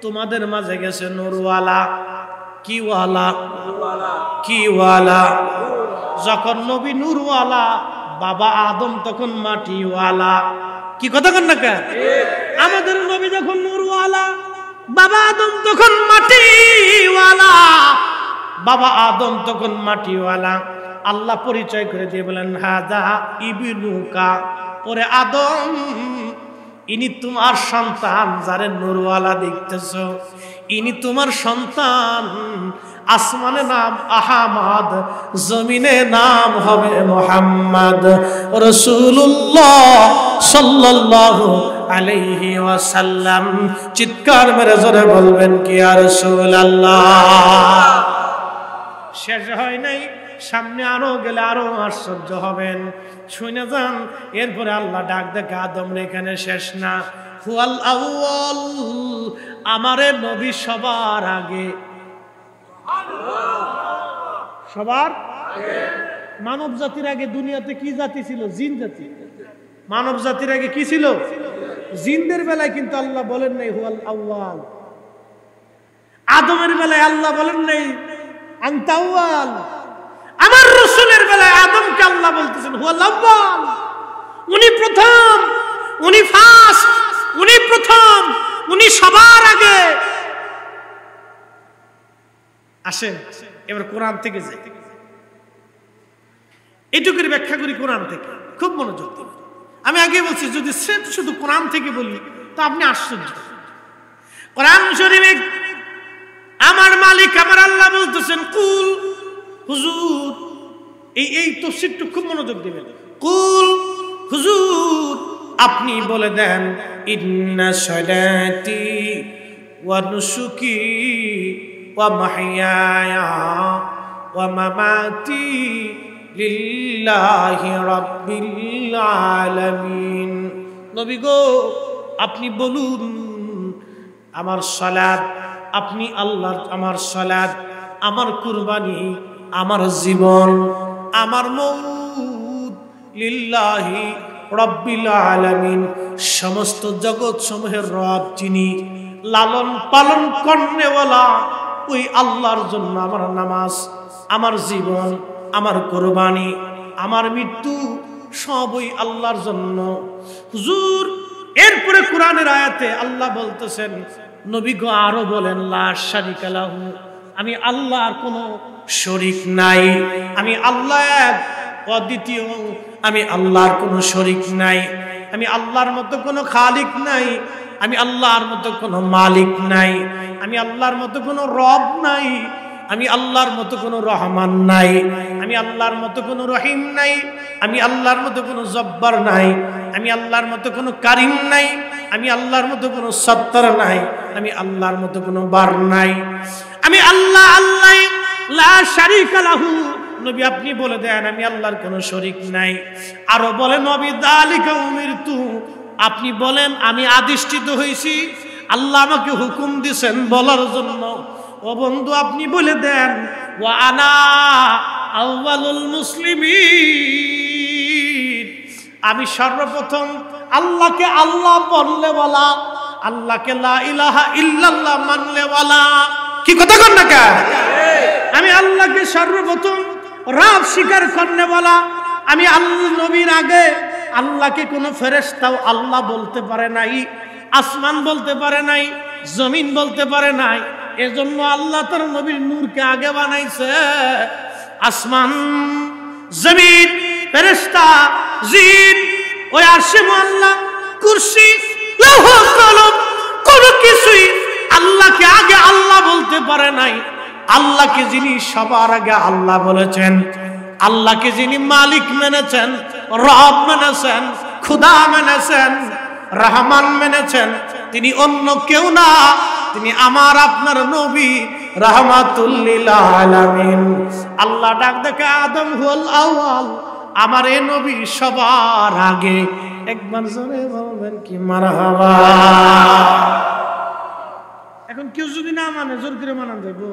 তোমাদের মাঝে গেছে নূরওয়ালা। কি ওয়ালা? কি ওয়ালা? যখন নবী নূরওয়ালা, বাবা আদম তখন মাটিওয়ালা। কি কথা কন না কে? আমাদের নবী যখন নূরওয়ালা, বাবা আদম তখন মাটিওয়ালা। বাবা আদম তখন মাটিওয়ালা। আল্লাহ পরিচয় করে দিয়ে বলেন, হাদা ইবনুকা। পরে আদম, ইনি তোমার সন্তান, যারে নূরওয়ালা দেখতেছ, ইনি তোমার সন্তান। আসমানে নাম আহমদ, জমিনে নাম হবে মুহাম্মদ রাসূলুল্লাহ সাল্লাল্লাহু আলাইহি ওয়াসাল্লাম। চিৎকার মেরে জোরে বলবেন কি ইয়া রাসূলুল্লাহ। শেষ হয় নাই, সামনে আরো গেলে আরো আশ্চর্য হবেন। শুনে যান। এরপরে আল্লাহ ডাক দেখে, আদম এখানে শেষ না। হুয়াল আউয়াল, আমারে নবী সবার আগে। সবার আগে। মানব জাতির আগে দুনিয়াতে কি জাতি ছিল? জিন জাতি। মানব জাতির আগে কি ছিল? জিনদের বেলায় কিন্তু আল্লাহ বলেন নাই হুয়াল আউয়াল। আদমের বেলায় আল্লাহ বলেন নাই আনতা আউয়াল। আমার রাসূলের বেলায় আদমকে আল্লাহ বলতেছেন হুয়াল আউয়াল। উনি প্রথম, উনি ফার্স্ট, উনি প্রথম, উনি সবার আগে। আসেন এবার কোরআন থেকে যাই, এটুকুর ব্যাখ্যা করি কোরআন থেকে। খুব মনোযোগ দিন। আমি আগে বলছি, যদি শুধু কোরআন থেকে বলি তো আপনি আশ্চর্য। কোরআন শরীফে আমার মালিক, আমার আল্লাহ বলতেছেন, কুল, হুজুর, এই তাফসীরটা খুব মনোযোগ দিবেন। কুল, হুজুর, আপনি বলে দেন, ইন্না সালাতি ওয়া নুসুকি ওয়া মাহইয়ায়া ওয়া মামাতি লিল্লাহি রাব্বিল আলামিন। নবী গো, আপনি বলুন, আমার সালাত, আপনি আল্লাহ, আমার সালাত, আমার কুরবানি, আমার জীবন, আমার মউত, লিল্লাহি রাব্বিল আলামিন, সমস্ত জগৎ সমূহের রব যিনি, লালন পালন করনেওয়ালা ওই আল্লাহর জন্য আমার নামাজ, আমার জীবন, আমার কুরবানি, আমার মৃত্যু সব ওই আল্লাহর জন্য। হুজুর, এরপরে কোরআনের আয়াতে আল্লাহ বলতেছেন, নবী গো আরো বলেন, লা শারিকা লাহু, আমি আল্লাহর কোনো শরীক নাই, আমি আল্লাহ এক, অদ্বিতীয়, আমি আল্লাহর কোনো শরীক নাই, আমি আল্লাহর মতো কোনো খালিক নাই, আমি আল্লাহর মতো কোনো মালিক নাই, আমি আল্লাহর মতো কোনো রব নাই, আমি আল্লাহর মতো কোনো রহমান নাই, আমি আল্লাহর মতো কোনো রহিম নাই, আমি আল্লাহর মতো কোনো জব্বার নাই, আমি আল্লাহর মতো কোনো কারিম নাই, আমি আল্লাহর মতো কোনো সত্তার নাই, আমি আল্লাহর মতো কোনো বার নাই, আমি আল্লাহ আল্লাহ লা শারীকা লাহু। নবী আপনি বলে দেন আমি আল্লাহর কোনো শরীক নাই। আরো বলেন নবী যালিকা উমিরতু, আপনি বলেন আমি আদিষ্ঠিত হয়েছি, আল্লাহ আমাকে হুকুম দিয়েছেন বলার জন্য। ও বন্ধু আপনি বলে দেন ওয়া আনা আউয়ালুল মুসলিমিন, আমি সর্বপ্রথম আল্লাহকে আল্লাহ বললে বলা, আল্লাহকে লা ইলাহা ইল্লাল্লাহ মানলে বলা। কি কথা কন না কে? আমি আল্লাহকে সর্বপ্রথম রব স্বীকার করলে বলা। আমি আল্লাহ নবীর আগে আল্লাহকে কোনো ফেরেশতাও আল্লাহ বলতে পারে নাই, আসমান বলতে পারে নাই, জমিন বলতে পারে নাই। এজন্য আল্লাহ তার নবীর নূরকে আগে বানাইছে। আসমান, জমিন, ফেরেশতা, জিন, ওই আরশে মুআল্লা, কুরসি, লৌহ কলম, কোনো কিছুই আল্লাহকে আগে আল্লাহ বলতে পারে নাই। আল্লাহকে যিনি সবার আগে আল্লাহ বলেছেন, আল্লাহকে যিনি মালিক মেনেছেন, রব মেনেছেন, খুদা মেনেছেন, রহমান মেনেছেন, তিনি অন্য কেউ না, তিনি আমার আপনার নবী রাহমাতুল লিল আলামিন। আল্লাহ ডাক দেখে আদম হুয়াল আউয়াল, আমার এই নবী সবার আগে। একবার জোরে বলবেন কি মারহাবা। এখন কেউ যদি না মানে জোর করে মানান যাবো?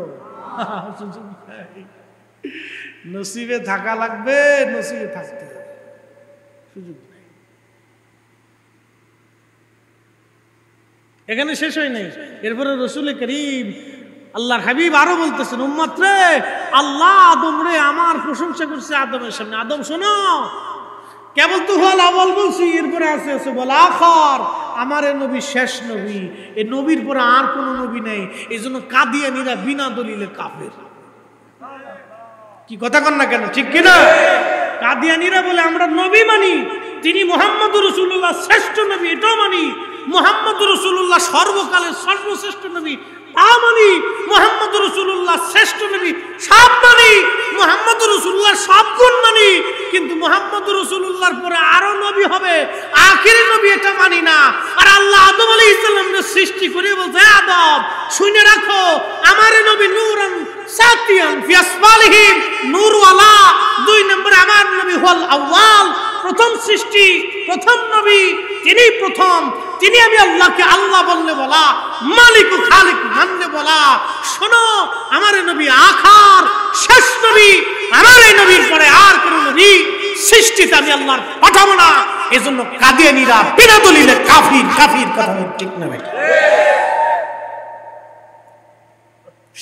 নসিবে থাকা লাগবে, নসিবে থাকতে সুযোগ নেই। এখানে শেষ হয় নাই। এরপরে রসুল করিম আল্লাহর হাবিব আরো বলতেছেন উম্মত রে, আল্লাহ আদম রে আমার প্রশংসা করছে আদমের সামনে। আদম শোনো, কেবল তো হল আওয়াল বলছি, এরপরে আছে বল আখর, আমার এ নবী শেষ নবী, এই নবীর পরে আর কোন নবী নেই। এই জন্য কাদিয়ানীরা বিনা দলিলে কাফের। কি কথা কন না কেন? ঠিক কিনা? কাদিয়ানীরা বলে আমরা নবী মানি, তিনি মুহাম্মদুর রাসূলুল্লাহ শ্রেষ্ঠ নবী, এটাও মানি। মুহাম্মদুর রাসূলুল্লাহ সর্বকালের সর্বশ্রেষ্ঠ নবী, তা মানি। মুহাম্মদুর রাসূলুল্লাহ শ্রেষ্ঠ নবী, সব মানি। মুহাম্মদুর রাসূলুল্লাহ সব গুণ মানি, কিন্তু মুহাম্মদুর রাসূলুল্লাহর পরে আরো নবী হবে, আখেরি নবী, এটা মানি না। আর আল্লাহ আদম আলাইহিস সালামকে সৃষ্টি করে বলছে, আদম শুনে রাখো, আমার নবী নূরান সাতিয়ান ফি আসফালিহিম, নূরওয়ালা। 2 নম্বরে আমার নবী হল আউয়াল, প্রথম সৃষ্টি, প্রথম নবী, তিনি প্রথম। তিনি আমি আল্লাহকে আল্লাহ বললে বলা, মালিক ও খালিক মানলে বলা। শোনো, আমার নবী আখার শেষ নবী, আমার এই নবীর পরে আর কোন নবী সৃষ্টিতে আমি আল্লাহর পাঠাবো না। এজন্য কাদিয়ানীরা বিনা দলিলে কাফির। কাফির কথা ঠিক না ভাই?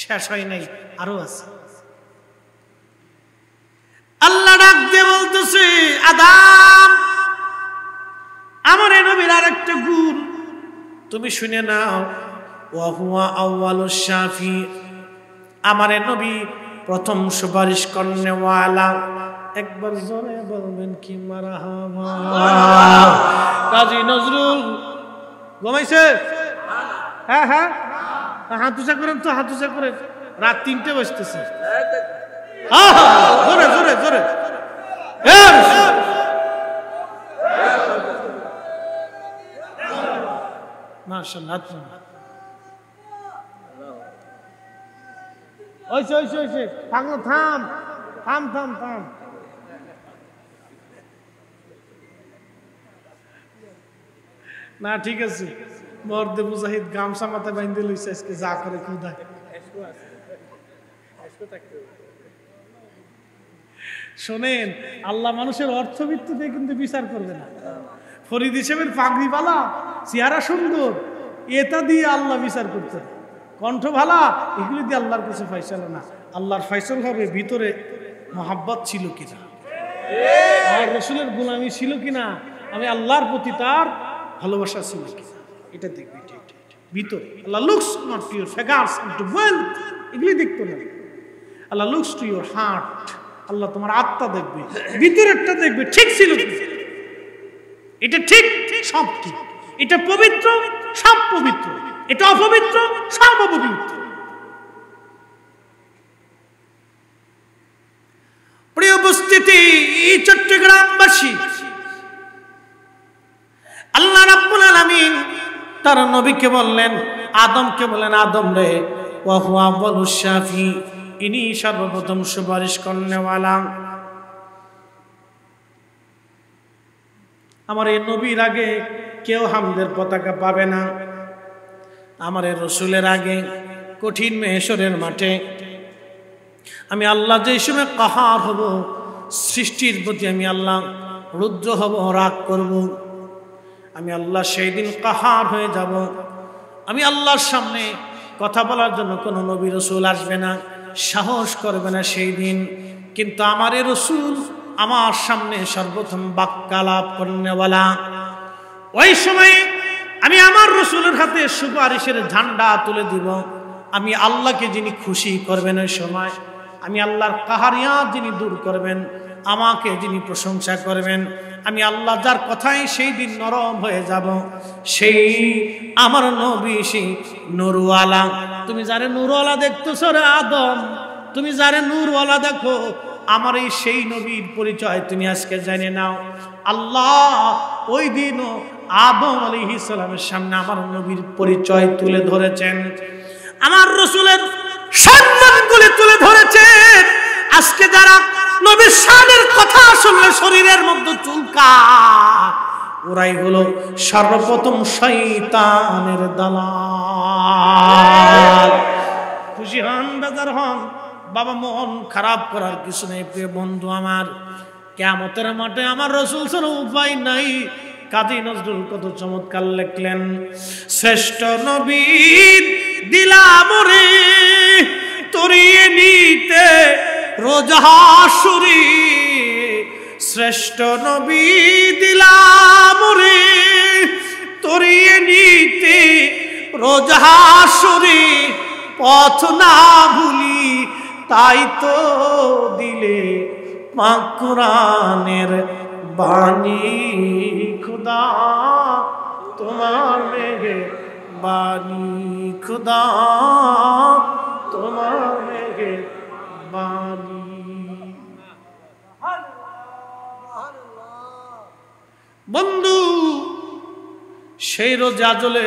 শেষ হয় নাই, আরো আছে। আল্লাহ ডাক দিয়ে বলতেছে, আদম আমার এই নবীর আরেকটা গুণ তুমি শুনে নাও, ওয়া হুয়া আউয়ালুশ শাফি, আমার এই নবী প্রথম সুপারিশ করনেওয়ালা। একবার জোরে বলবেন কি মারহাবা। কাজী নজরুল ঘুমাইছে? হ্যাঁ হ্যাঁ, হাত উঁচা করেন তো, হাত উঁচা করেন। রাত 3টে বাজতেছে। জোরে জোরে জোরে। মাশাআল্লাহ। ওইছে ওইছে ওইছে, থামো, থাম থাম থাম থাম। না ঠিক আছে, মর্দে মুজাহিদ গামছা মাথায় বাইন্ধে লইছে, আজকে যা করে খুদা। শোনেন, আল্লাহ মানুষের অর্থবিত্ত দিয়ে কিন্তু বিচার করবে না। ফরিদ হিসেবের পাগড়ি বালা, চেহারা সুন্দর, এটা দিয়ে আল্লাহ বিচার করতেন। কণ্ঠ ভালা, এগুলি দিয়ে আল্লাহর কাছে ফয়সালা না। আল্লাহর ফয়সাল হবে ভিতরে মহাব্বত ছিল কিনা, আর রসুলের গোলামি ছিল কিনা, আমি আল্লাহর প্রতি তার ভালোবাসা ছিল কিনা, এটা দেখবে। ভিতরে আল্লাহ looks not to your figures to wealth, এগুলি দেখতো না। আল্লাহ লুকস টু ইউর হার্ট, আল্লাহ তোমার আত্মা দেখবে, ভিতরেরটা দেখবে ঠিক ছিল কি। এটা ঠিক, সব ঠিক। এটা পবিত্র, সব পবিত্র। এটা অপবিত্র, সব অপবিত্র। উপস্থিতি চট্টগ্রামবাসী, আল্লাহ রাব্বুল আলামিন তার নবীকে বললেন, আদমকে বললেন, আদম রে, ওয়া হুয়া আউয়ালুশ শাফি, ইনি সর্বপ্রথম সুপারিশ করনেওয়ালা। আমার এই নবীর আগে কেউ হামদের পতাকা পাবে না। আমার এই রসুলের আগে কঠিন মেহেশরের মাঠে আমি আল্লাহ যে সময় কাহার হব, সৃষ্টির প্রতি আমি আল্লাহ রুদ্র হব, রাগ করব, আমি আল্লাহ সেই দিন কাহার হয়ে যাব। আমি আল্লাহর সামনে কথা বলার জন্য কোনো নবী রসুল আসবে না, সাহস করবে না সেই দিন। কিন্তু আমার এই রসুল আমার সামনে সর্বপ্রথম বাক্যালাপ করনেওয়ালা। ওই সময় আমি আমার রসুলের হাতে সুপারিশের ঝান্ডা তুলে দিব। আমি আল্লাহকে যিনি খুশি করবেন, ওই সময় আমি আল্লাহর কাহারিয়াত যিনি দূর করবেন, আমাকে যিনি প্রশংসা করবেন, আমি আল্লাহ যার কথাই সেই দিন নরম হয়ে যাব, সেই আমার নবী, সেই নূরওয়ালা। তুমি যারে নূরওয়ালা দেখতেছ রে আদম, তুমি যারে নূরওয়ালা দেখো, আমার এই সেই নবীর পরিচয় তুমি আজকে জেনে নাও। আল্লাহ ওই দিনও আদম আলাইহিস সালামের সামনে আমার নবীর পরিচয় তুলে ধরেছেন, আমার রসুলের সম্মানগুলি তুলে ধরেছেন। আজকে যারা নবীর শানের কথা শুনলে শরীরের মধ্যে চুলকায়, ওরাই হলো সর্বপ্রথম শয়তানের দালাল। খুশি হন, বেজার হন, বাবা মন খারাপ করার কিছু নেই। প্রিয় বন্ধু আমার, কিয়ামতের মাঠে আমার রসুল ছাড়া উপায় নাই। কাজী নজরুল কত চমৎকার লিখলেন, শ্রেষ্ঠ নবীর দিলাম রে তরিয়ে নিতে রোজ হাসুরি, শ্রেষ্ঠ নবী দিলাম রে তরিয়ে নিতে রোজ হাসুরি, পথ না ভুলি তাই তো দিলে পাক কুরআনের বাণী, খুদা তোমার মেঘে বাণী, খুদা তোমার মেঘে বাণী। বন্ধু, সেই রোজ আজলে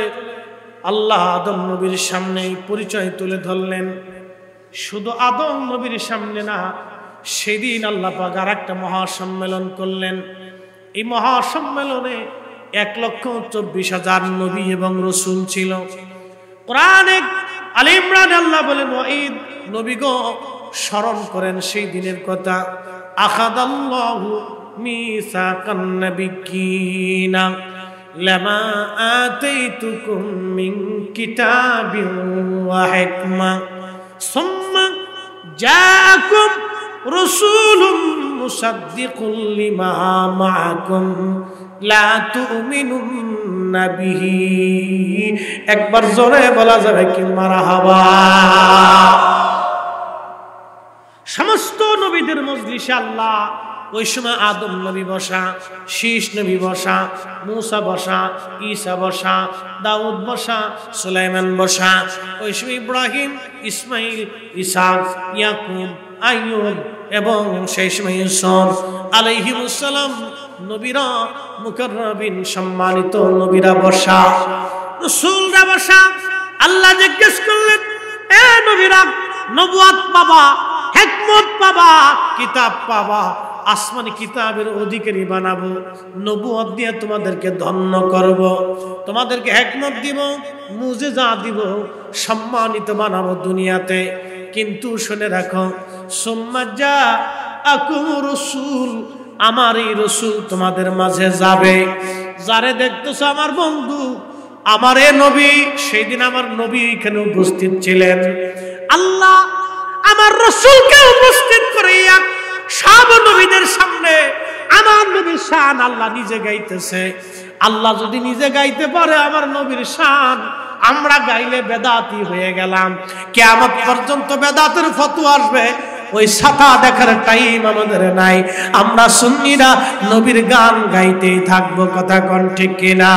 আল্লাহ আদম নবীর সামনে পরিচয় তুলে ধরলেন। শুধু আদম নবীর সামনে না, সেদিন আল্লাহ পাক আর একটা মহাসম্মেলন করলেন। এই মহাসম্মেলনে 1,24,000 নবী এবং রসুল ছিল। কোরআনে আলে ইমরান আল্লাহ বলেন, ওয়াইদ নবীগো স্মরণ করেন সেই দিনের কথা। আখাদাল্লাহু মিসাকান নাবিয়্যিনা লামা আতাইতুকুম মিন কিতাবিন ওয়া হিকমা সুম্মা জাআকুম রাসূলুম মুসাদ্দিকুল লিমা মাআকুম লা তুমিনুন্না বিহি। একবার জোরে বলা যাবে কি মারহাবা। সমস্ত নবীদের মজলিসে আল্লাহ ওই সময় আদম নবী বসা, শীষ নবী বসা, মুসা বসা, ঈসা বসা, দাউদ বসা, সুলাইমান বসা। ওই সময় ইব্রাহিম, ইসমাইল, ইসহাক, ইয়াকুব, আইয়ুব এবং সেই সময় ইউসুফ আলাইহিমুস সালাম নবীরা মুকাররাবিন, সম্মানিত নবীরা বসা, রাসূলরা বসা। আল্লাহ জিজ্ঞেস করলেন, এ নবীরা, নবুয়ত পাবা, হিকমত পাবা, কিতাব পাবা, আসমানি কিতাবের অধিকারী বানাবো, নবুয়ত দিয়ে তোমাদেরকে ধন্য করব, তোমাদেরকে হিকমত দিব, মুজিজা দিব, সম্মানিত বানাবো দুনিয়াতে। কিন্তু শুনে রাখো, সুম্মা জাআকুম রাসূল, আমার এই রসুল তোমাদের মাঝে যাবে। যারে দেখতেছো আমার বন্ধু, আমার এ নবী, সেই দিন আমার নবী এখানে উপস্থিত ছিলেন। আল্লাহ আমার রসুলকে উপস্থিত করিয়া সব নবীদের সামনে আমার নবীর শান আল্লাহ নিজে গাইতেছে। আল্লাহ যদি নিজে গাইতে পারে আমার নবীর শান, আমরা গাইলে বেদাতি হয়ে গেলাম। কিয়ামত পর্যন্ত বেদাতের ফতোয়া আসবে, ওই ছাতা দেখার টাইম আমাদের নাই। আমরা সুন্নিরা নবীর গান গাইতেই থাকবো, কথা কোন ঠিক কিনা?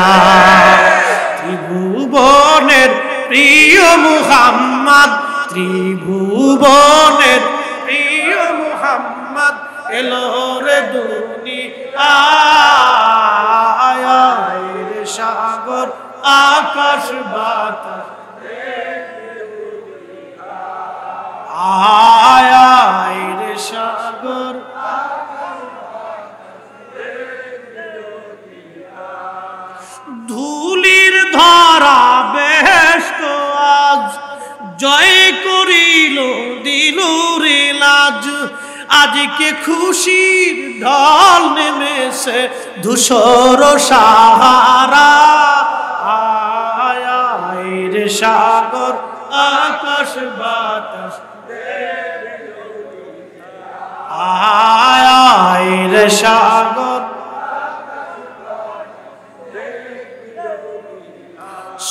ত্রিভুবনের প্রিয় মুহাম্মদ, ত্রিভুবনের প্রিয় মুহাম্মদ এলো রে দুনিয়ায় রে সাগর আকাশ বাতাস আয় রে সাগর ধুলির ধরা বেহেশত আজ জয় করিল দিল রে লাজ আজকে খুশির ঢল নেমেছে ধূসর সাহারা আয় রে সাগর আকাশ বাতাস আয় রে সাগর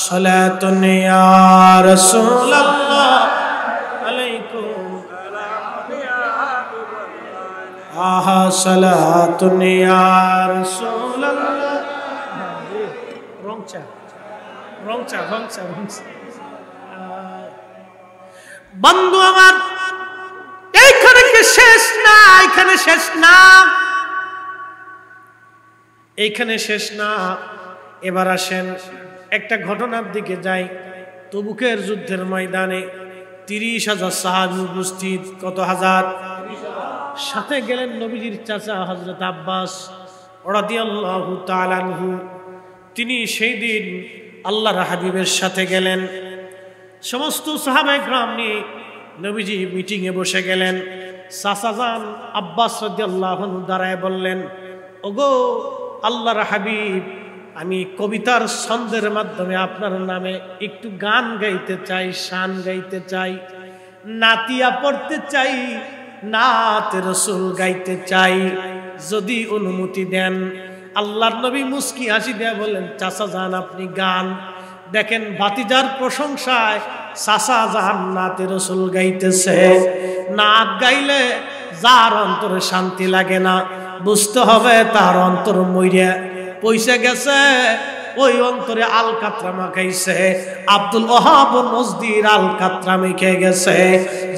সালাতুন ইয়া রাসূলুল্লাহ আলাইকুম আহা সালাতুন ইয়া রাসূলুল্লাহ রংচা বন্ধু আমার এইখানে কি শেষ না এইখানে শেষ না এবার আসেন একটা ঘটনার দিকে যাই তবুকের যুদ্ধের ময়দানে 30,000 সাহাবী উপস্থিত কত হাজার সাথে গেলেন নবীজির চাচা হযরত আব্বাস রাদিয়াল্লাহু তাআলা আনহু তিনি সেই দিন আল্লাহর হাবিবের সাথে গেলেন সমস্ত সাহাবায়ে کرام নিয়ে নবীজি মিটিং এ বসে গেলেন চাচা যান আব্বাস রাদিয়াল্লাহু আনহু দাঁড়ায় বললেন ওগো আল্লাহর হাবিব আমি কবিতার ছন্দের মাধ্যমে আপনার নামে একটু গান গাইতে চাই শান গাইতে চাই নাতিয়া পড়তে চাই নাতে রাসূল গাইতে চাই যদি অনুমতি দেন আল্লাহর নবী মুস্কি হাসি দিয়ে বললেন চাচা যান আপনি গান দেখেন ভাতিজার প্রশংসায় চাচা যান নাতে রাসূল গাইতেছে নাত গাইলে যার অন্তরে শান্তি লাগে না বুঝতে হবে তার অন্তর মইরা পয়সা গেছে ওই অন্তরে আল কাতরা মাখাইছে আব্দুল ওয়াহাব নজদির আল কাতরা মেখে গেছে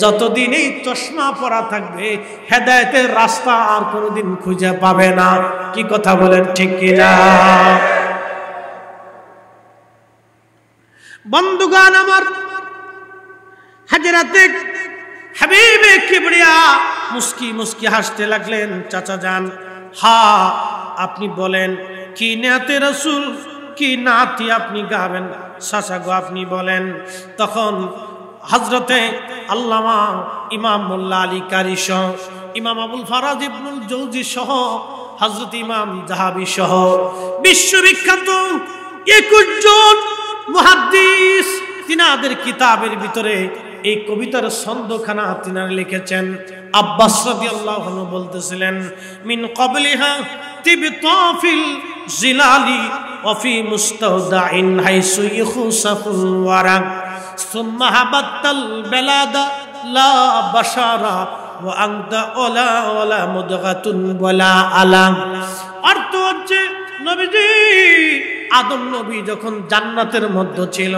যতদিন এই চশমা পরা থাকবে হেদায়েতের রাস্তা আর কোনোদিন খুঁজে পাবে না কি কথা বলেন ঠিক কি না বন্ধুগণ আমার হযরতে হাবিবে কিবরিয়া মুস্কি মুস্কি হাসতে লাগলেন চাচা যান হ্যাঁ আপনি বলেন কি নাতে রাসূল কি নাতি আপনি গাবেন চাচা গো আপনি বলেন তখন হযরতে আল্লামা ইমাম মোল্লা আলী কারি সহ ইমাম আবুল ফারাজ ইবনুল জৌজি সহ হযরত ইমাম যাহাবি সহ বিশ্ববিখ্যাত 21 জন মুহাদ্দিস তিনাদের কিতাবের ভিতরে এই কবিতার ছন্দখানা তিনারা লিখেছেন আব্বাস রাদিয়াল্লাহু আনহু বলতেছিলেন মিন ক্বাবলিহা তিবতাফিল জিলালি ওয়া ফি মুস্তাওদাইন হাইসু ইখুসাফুল ওয়ারা সুম্মা হাবাতাল বালাদা লা বাশারা ওয়া আনতা ওয়ালা মুদগাতুন ওয়ালা আলাম অর্থ হচ্ছে নবীজি আদম নবী যখন জান্নাতের মধ্যে ছিল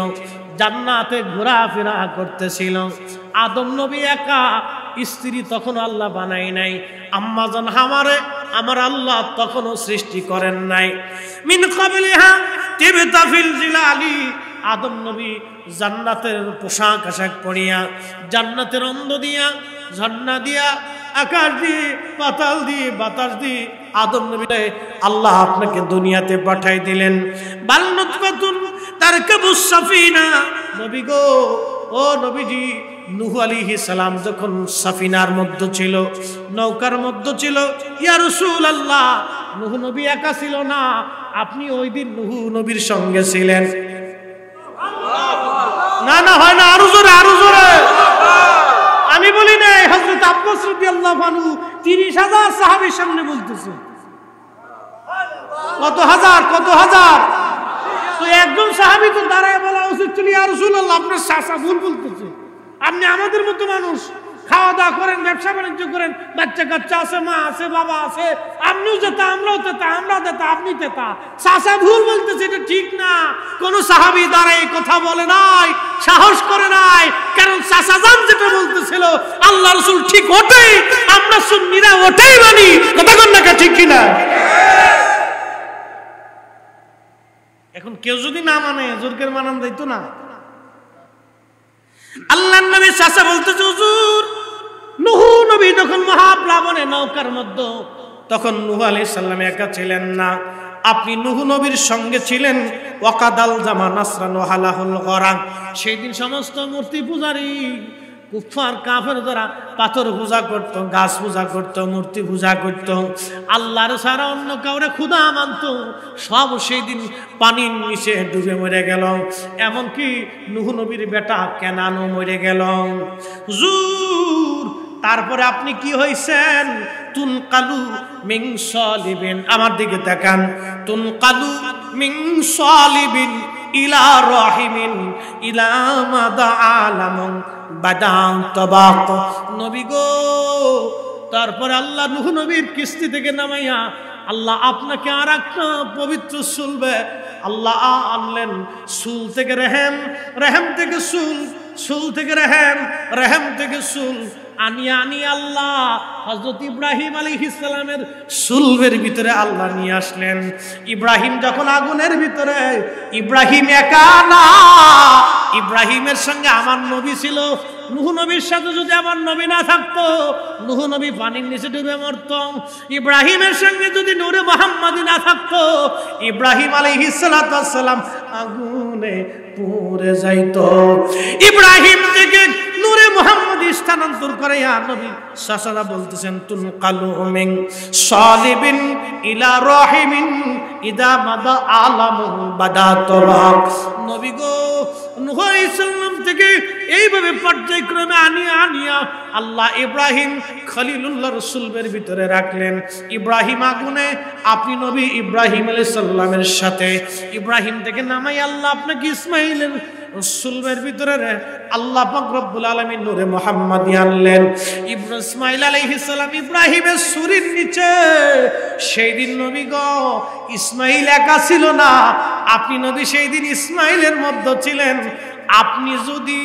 জান্নাতে ঘোরাফেরা করতেছিল আদম নবী একা স্ত্রী তখন আল্লাহ বানাই নাই আম্মা জান আমার আল্লাহ তখনও সৃষ্টি করেন নাই মিন ক্বাবলিহা তিবতাফিল জিলালি আদম নবী জান্নাতের পোশাক আশাক পরিয়া জান্নাতের অন্ধ দিয়া ঝর্ণা দিয়া আকাশ দিয়ে পাতাল দিয়ে বাতাস দিয়ে আদম নবী আল্লাহ আপনাকে দুনিয়াতে পাঠাই দিলেন বাল নুতফাতুন তারকাবুস সাফিনা নবী গো ও নবীজি নূহ আলাইহিস সালাম যখন সাফিনার মধ্যে ছিল নৌকার মধ্যে ছিল ইয়া রাসূলুল্লাহ নূহ নবী একা ছিল না আপনি ওই দিন নূহ নবীর সঙ্গে ছিলেন না না হয় না আরো জোরে আমি বলি না হযরত আব্বাস রাদিয়াল্লাহু আনহু 30,000 সাহাবীর সামনে বলতেছে কত হাজার তো একজন সাহাবী তো দাঁড়ায় বলা উচিত ছিল ইয়া রাসূলুল্লাহ আপনার চাচা ভুল বলতেছে আপনি আমাদের মতো মানুষ খাওয়া দাওয়া করেন ব্যবসা বাণিজ্য করেন বাচ্চা কাচ্চা আছে মা আছে বাবা আছে আপনিও যেতা আমরাও তেতা আমরা তেতা আপনি তেতা চাচা ভুল বলতেছে এটা ঠিক না কোন সাহাবী দাঁড়ায় কথা বলে নাই সাহস করে নাই কারণ চাচা জান যেটা বলতেছিল আল্লাহ রাসূল ঠিক ওটাই আমরা সুন্নিরা ওটাই মানি, কথা বল না ঠিক কিনা? এখন কেউ যদি না মানে জোরকের মানান যাইতো না। আল্লাহর নবী চাচা বলতেছে হুজুর নূহ নবী যখন মহাপ্লাবনে নৌকার মধ্যে, তখন নূহ আলাইহিস সালাম একা ছিলেন না, আপনি নূহ নবীর সঙ্গে ছিলেন। ওয়াকাদাল জামা নাসরান ওয়া হালাহুল গরাক, সেই দিন সমস্ত মূর্তি পূজারী কুফার কাফের যারা পাথর পূজা করত, গাছ পূজা করত, মূর্তি পূজা করত, আল্লাহর ছাড়া অন্য কাউরে খোদা মানত, সব সেই দিন পানির নিচে ডুবে মরে গেল। এমনকি নূহ নবীর বেটা কেনানও মরে গেল। হুজুর তারপরে আপনি কি হইছেন? তুনকালু মিন সালিবিন, আমার দিকে তাকান, তুনকালু মিন সালিবিন ইলা রাহিমিন ইলা মাদা আলামুন বাদান তাবাক। নবী গো, তারপরে আল্লাহ নূহ নবীর কিস্তি থেকে নামাইয়া আল্লাহ আপনাকে আর একটা পবিত্র সুলবে আল্লাহ আনলেন। সুল থেকে রেহেম, রেহেম থেকে সুল, সুল থেকে রেহেম, রেহেম থেকে সুল, আনি আল্লাহ হযরত ইব্রাহিম আলাইহিস সালামের সুলবের ভিতরে আল্লাহ নিয়ে আসলেন। ইব্রাহিম যখন আগুনের ভিতরে, ইব্রাহিম একা না, ইব্রাহিমের সঙ্গে আমার নবী ছিল। নূহ নবীর সাথে যদি আমার নবী না থাকতো, নূহ নবী পানির নিচে ডুবে মরত। ইব্রাহিমের সঙ্গে যদি নূরে মুহাম্মাদি না থাকতো, ইব্রাহিম আলাইহিস সালাম আগুনে পুড়ে যাইতো। ইব্রাহিম থেকে নূরে মুহাম্মদ স্থানান্তর করে আর নবী সাসারা বলতেছেন তুনকালু মিন সালিবিন ইলা রাহিমিন ইদা মাদা আলামু বাদাতবাক। নবী গো, নূহ আলাইহিস সালাম থেকে এইভাবে পর্যায়ক্রমে আনিয়া আল্লাহ ইব্রাহিম খলিলুল্লাহ রাসূলের ভিতরে রাখলেন। ইব্রাহিম আগুনে, আপনি নবী ইব্রাহিম আলাইহিস সালামের সাথে। ইব্রাহিম থেকে নামাই আল্লাহ আপনাকে ইসমাঈলের সুলবের ভিতরে আল্লাহ পাক রব্বুল আলামিন নূরে মুহাম্মাদি আনলেন। ইসমাঈল আলাইহিস সালাম ইব্রাহিমের সুরির নিচে। সেই দিন নবী গো, ইসমাঈল একা ছিল না, আপনি নবী সেই দিন ইসমাঈলের মধ্যে ছিলেন। আপনি যদি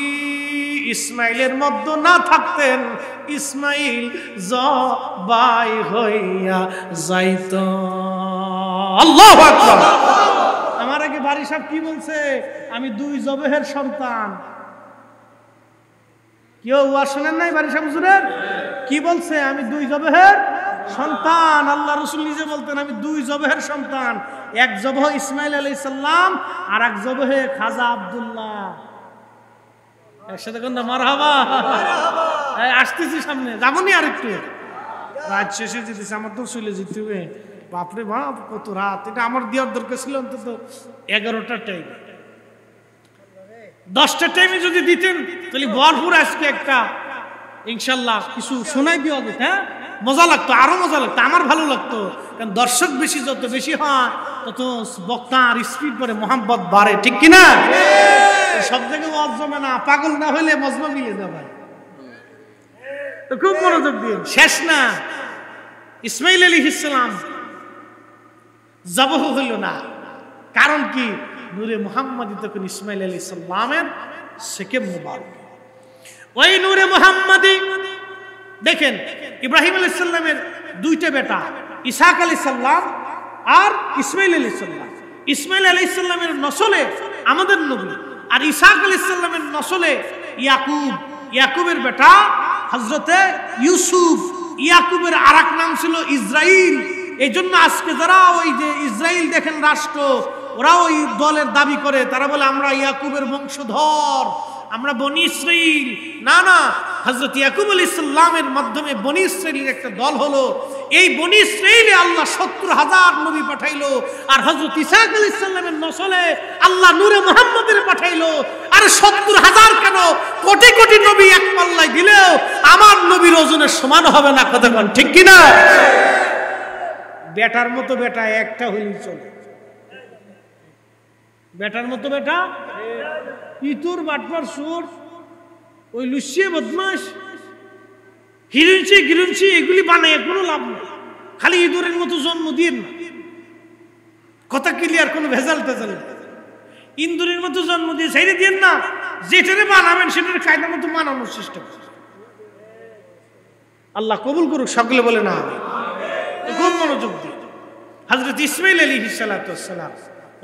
ইসমাঈলের মধ্যে না থাকতেন, ইসমাঈল জবাই হইয়া যাইত। আল্লাহু আকবার। আমার আগে বাড়ি সাহেব কি বলছে? আমি দুই জবেহের সন্তান। কেউ শোনেন নাই বাড়ি সাহেব হুজুরের কি বলছে? আমি দুই জবেহের সন্তান। আল্লাহ রাসূল নিজে বলতেন আমি দুই জবেহের সন্তান। এক জবহ ইসমাঈল আলাইহিস সালাম, আর এক জবহে খাজা আব্দুল্লাহ। একসাথে কোন না মারহাবা। আসতেছি সামনে, যাবনি আর একটু, রাত শেষে যেতেছে, আমার তো চলে যেতে হবে। বাপরে বাপ কত রাত! এটা আমার দেওয়ার দরকার ছিল অন্তত 11টার টাইম। 10টার টাইমে যদি দিতেন তাহলে ভরপুর আজকে একটা ইনশাল্লাহ কিছু শোনাই দিয়ে হবে। হ্যাঁ, মজা লাগতো, আরো মজা লাগতো, আমার ভালো লাগতো। কারণ দর্শক বেশি, যত বেশি হয় তত বক্তার স্পিড বাড়ে, মোহাম্মত বাড়ে, ঠিক কিনা? সব জায়গায় ওয়াজ জমে না, পাগল না হইলে মজমা মিলে যাবে। তো খুব মনোযোগ দিন, শেষ না। ইসমাঈল আলাইহিস সালাম জবহ হইল না, কারণ কি? নূরে মুহাম্মাদি তখন ইসমাঈল আলাইহিস সালামের সেকে মুবারক। ওই নূরে মুহাম্মাদি দেখেন, ইব্রাহিম আলাইহিস সালামের দুইটা বেটা, ইসহাক আলাইহিস সালাম আর ইসমাঈল আলাইহিস সালাম। ইসমাঈল আলাইহিস সালামের নসলে আমাদের নবী, আর ইসহাক আলাইহিস সালামের নসলে ইয়াকুব। ইয়াকুবের বেটা হযরতে ইউসুফ। ইয়াকুবের আরেক নাম ছিল ইসরাইল। এই জন্য আজকে যারা ওই যে ইসরাইল দেখেন রাষ্ট্র, ওরা ওই দলের দাবি করে, তারা বলে আমরা ইয়াকুবের বংশধর, আমরা বনি ইসরাইল। না না, হযরত ইয়াকুব আলাইহিস সালামের মাধ্যমে বনি ইসরাইলের একটা দল হলো। এই বনি ইসরাইলে আল্লাহ ৭০,০০০ নবী পাঠাইলো, আর হযরত ইসহাক আলাইহিস সালামের নসলে আল্লাহ নূরে মুহাম্মদের পাঠাইলো। আর ৭০,০০০ কেন, কোটি কোটি নবী এক পাল্লায় দিলেও আমার নবীর ওজনের সমান হবে না, কথা বলেন ঠিক কিনা? বেটার মতো বেটা একটা হইলেই চলে। বেটার মতো বেটা ইতুর বাটপার সুর, ওই লুসিয়ে বদমাস হিরুঞ্চি এগুলি বানায় কোনো লাভ নেই। খালি ইঁদুরের মতো জন্ম দিন না, কথা ক্লিয়ার, কোনো ভেজাল টেজাল। ইন্দুরের মতো জন্ম দিয়ে ছেড়ে দিন না, যেটারে বানাবেন সেটার কায়দা মতো মানানোর চেষ্টা করুন। আল্লাহ কবুল করুক, সকলে বলে না আমি। খুব মনোযোগ দিই। হযরত ইসমাঈল আলাইহিস সালাতু ওয়াস সালাম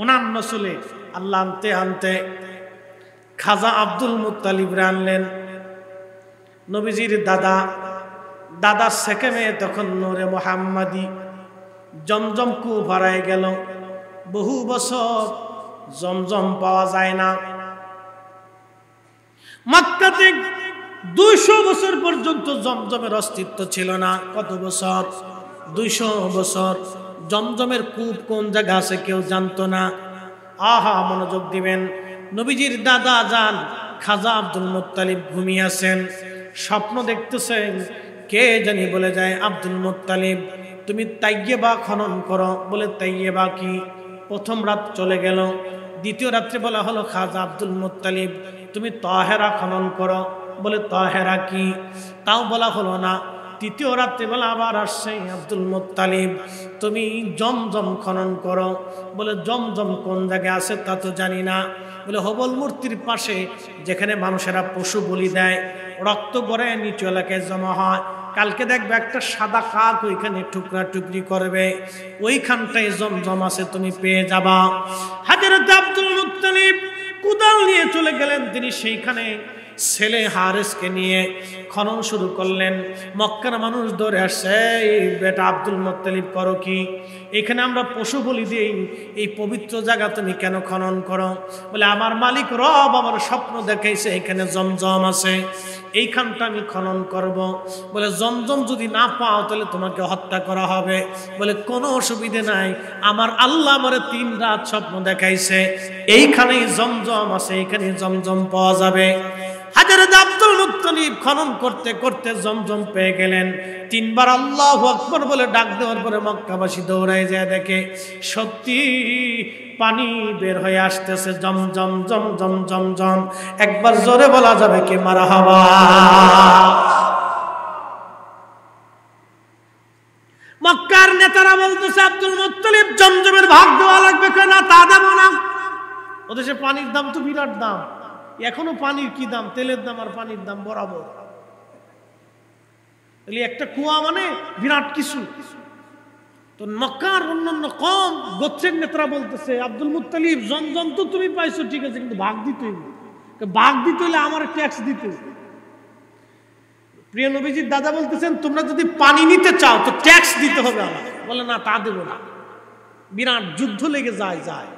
ওনার নসলে আল্লাহ আনতে আনতে খাজা আব্দুল মুত্তালিব আনলেন। নবীজির দাদা সেকেমে তখন নূরে মুহাম্মাদি জমজম কূপ হারায় গেল। বহু বছর জমজম পাওয়া যায় না। মক্কাতে 200 বছর পর্যন্ত জমজমের অস্তিত্ব ছিল না। কত বছর? 200 বছর। জমজমের কূপ কোন জায়গা আছে কেউ জানতো না। আহা, মনোযোগ দিবেন। নবীজির দাদা যান খাজা আব্দুল মুত্তালিব ঘুমিয়ে আছেন, স্বপ্ন দেখতেছেন। কে জানি বলে যায়, আব্দুল মুত্তালিব তুমি তাইয়েবা খনন করো। বলে তাইয়েবা কি? প্রথম রাত চলে গেল। দ্বিতীয় রাত্রে বলা হলো খাজা আব্দুল মুত্তালিব তুমি তাহেরা খনন করো। বলে তাহেরা কি? তাও বলা হলো না। তৃতীয় রাত্রে বলা আবার আসছে, আব্দুল মুত্তালিব তুমি জমজম খনন করো। বলে জমজম কোন জায়গায় আছে তা তো জানি না। বলে হবল মূর্তির পাশে যেখানে মানুষেরা পশু বলি দেয়, রক্ত গড়ে নিচু এলাকায় জমা হয়, কালকে দেখবে একটা সাদা কাক ওইখানে টুকরা টুকরি করবে, ওইখানটায় জমজম আছে, তুমি পেয়ে যাবা। হযরত আব্দুল মুত্তালিব কুদাল নিয়ে চলে গেলেন। তিনি সেইখানে ছেলে হারেসকে নিয়ে খনন শুরু করলেন। মক্কার মানুষ ধরে আসছে, এই বেটা আব্দুল মুত্তালিব করো কি? এখানে আমরা পশু বলি দিই, এই পবিত্র জায়গা তুমি কেন খনন করো? বলে আমার মালিক রব আমার স্বপ্ন দেখাইছে এখানে জমজম আছে, এইখানটা আমি খনন করব। বলে জমজম যদি না পাও তাহলে তোমাকে হত্যা করা হবে। বলে কোনো অসুবিধে নাই, আমার আল্লাহ আমার 3 রাত স্বপ্ন দেখাইছে এইখানেই জমজম আছে, এখানে জমজম পাওয়া যাবে। হযরত আব্দুল মুত্তালিব খনন করতে করতে জমজম পেয়ে গেলেন। 3 বার আল্লাহু আকবার বলে ডাক দেওয়ার পরে মক্কাবাসী দৌড়ায় যায়, দেখে সত্যি পানি বের হয়ে আসতেছে, জমজম জমজম জমজম। একবার জোরে বলা যাবে কি মারহাবা? মক্কার নেতারা বলতেছে আব্দুল মুত্তালিব জমজমের ভাগ দেওয়া লাগবে, কেন তা দেব না। ওদেশে পানির দাম তো বিরাট দাম, এখনো পানির কি দাম, তেলের দাম আর পানির দাম বরাবর। একটা কুয়া মানে বিরাট কিছু। তো মক্কার অন্যান্য কম গোত্রের নেতারা বলতেছে আব্দুল মুত্তালিব জমজম তো তুমি পাইছো ঠিক আছে, কিন্তু ভাগ দিতে হইবে, ভাগ দিতে হইলে আমার ট্যাক্স দিতে হইবে। প্রিয় নবীজির দাদা বলতেছেন তোমরা যদি পানি নিতে চাও তো ট্যাক্স দিতে হবে আমার। বলে না তা দেব না। বিরাট যুদ্ধ লেগে যায়,